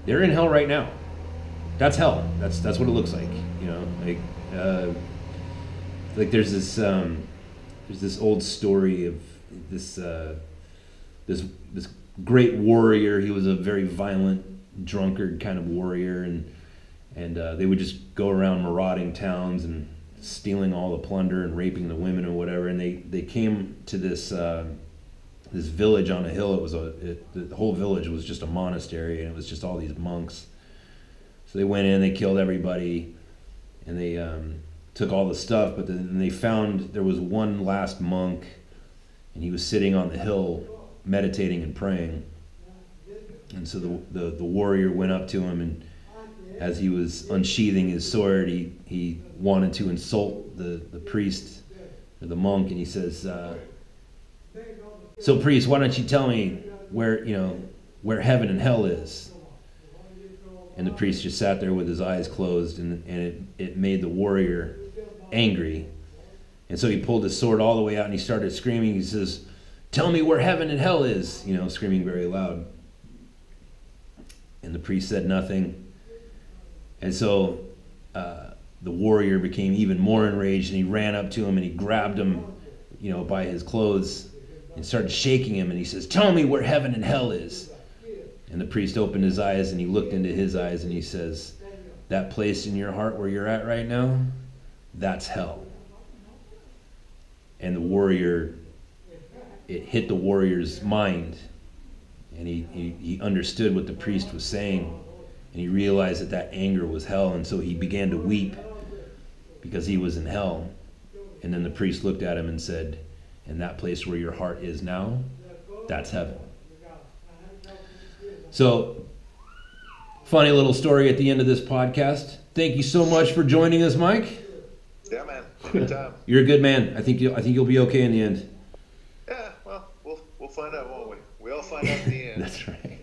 They're in hell right now. That's hell. That's what it looks like. Like there's this old story of this great warrior. He was a very violent drunkard kind of warrior, and they would just go around marauding towns and stealing all the plunder and raping the women or whatever. And they came to this village on a hill. The whole village was just a monastery, and it was just all these monks. So they went in, they killed everybody, and they took all the stuff. But then they found there was one last monk, and he was sitting on the hill meditating and praying. And so the warrior went up to him, and as he was unsheathing his sword, he wanted to insult the priest or the monk, and he says, "So priest, why don't you tell me where heaven and hell is?" And the priest just sat there with his eyes closed, and it made the warrior angry. And so he pulled his sword all the way out, and he started screaming. He says, "Tell me where heaven and hell is," screaming very loud. And the priest said nothing. And so the warrior became even more enraged, and he ran up to him and he grabbed him, by his clothes and started shaking him. And he says, "Tell me where heaven and hell is." And the priest opened his eyes, and he looked into his eyes, and he says, "That place in your heart where you're at right now, that's hell." And it hit the warrior's mind, and he understood what the priest was saying, and he realized that anger was hell, and so he began to weep because he was in hell. And then the priest looked at him and said, "And that place where your heart is now, that's heaven." So, funny little story at the end of this podcast. Thank you so much for joining us, Mike. Yeah, man. Good time. You're a good man. I think you'll be okay in the end. Yeah, well, we'll find out, won't we? We all find out in the end. That's right.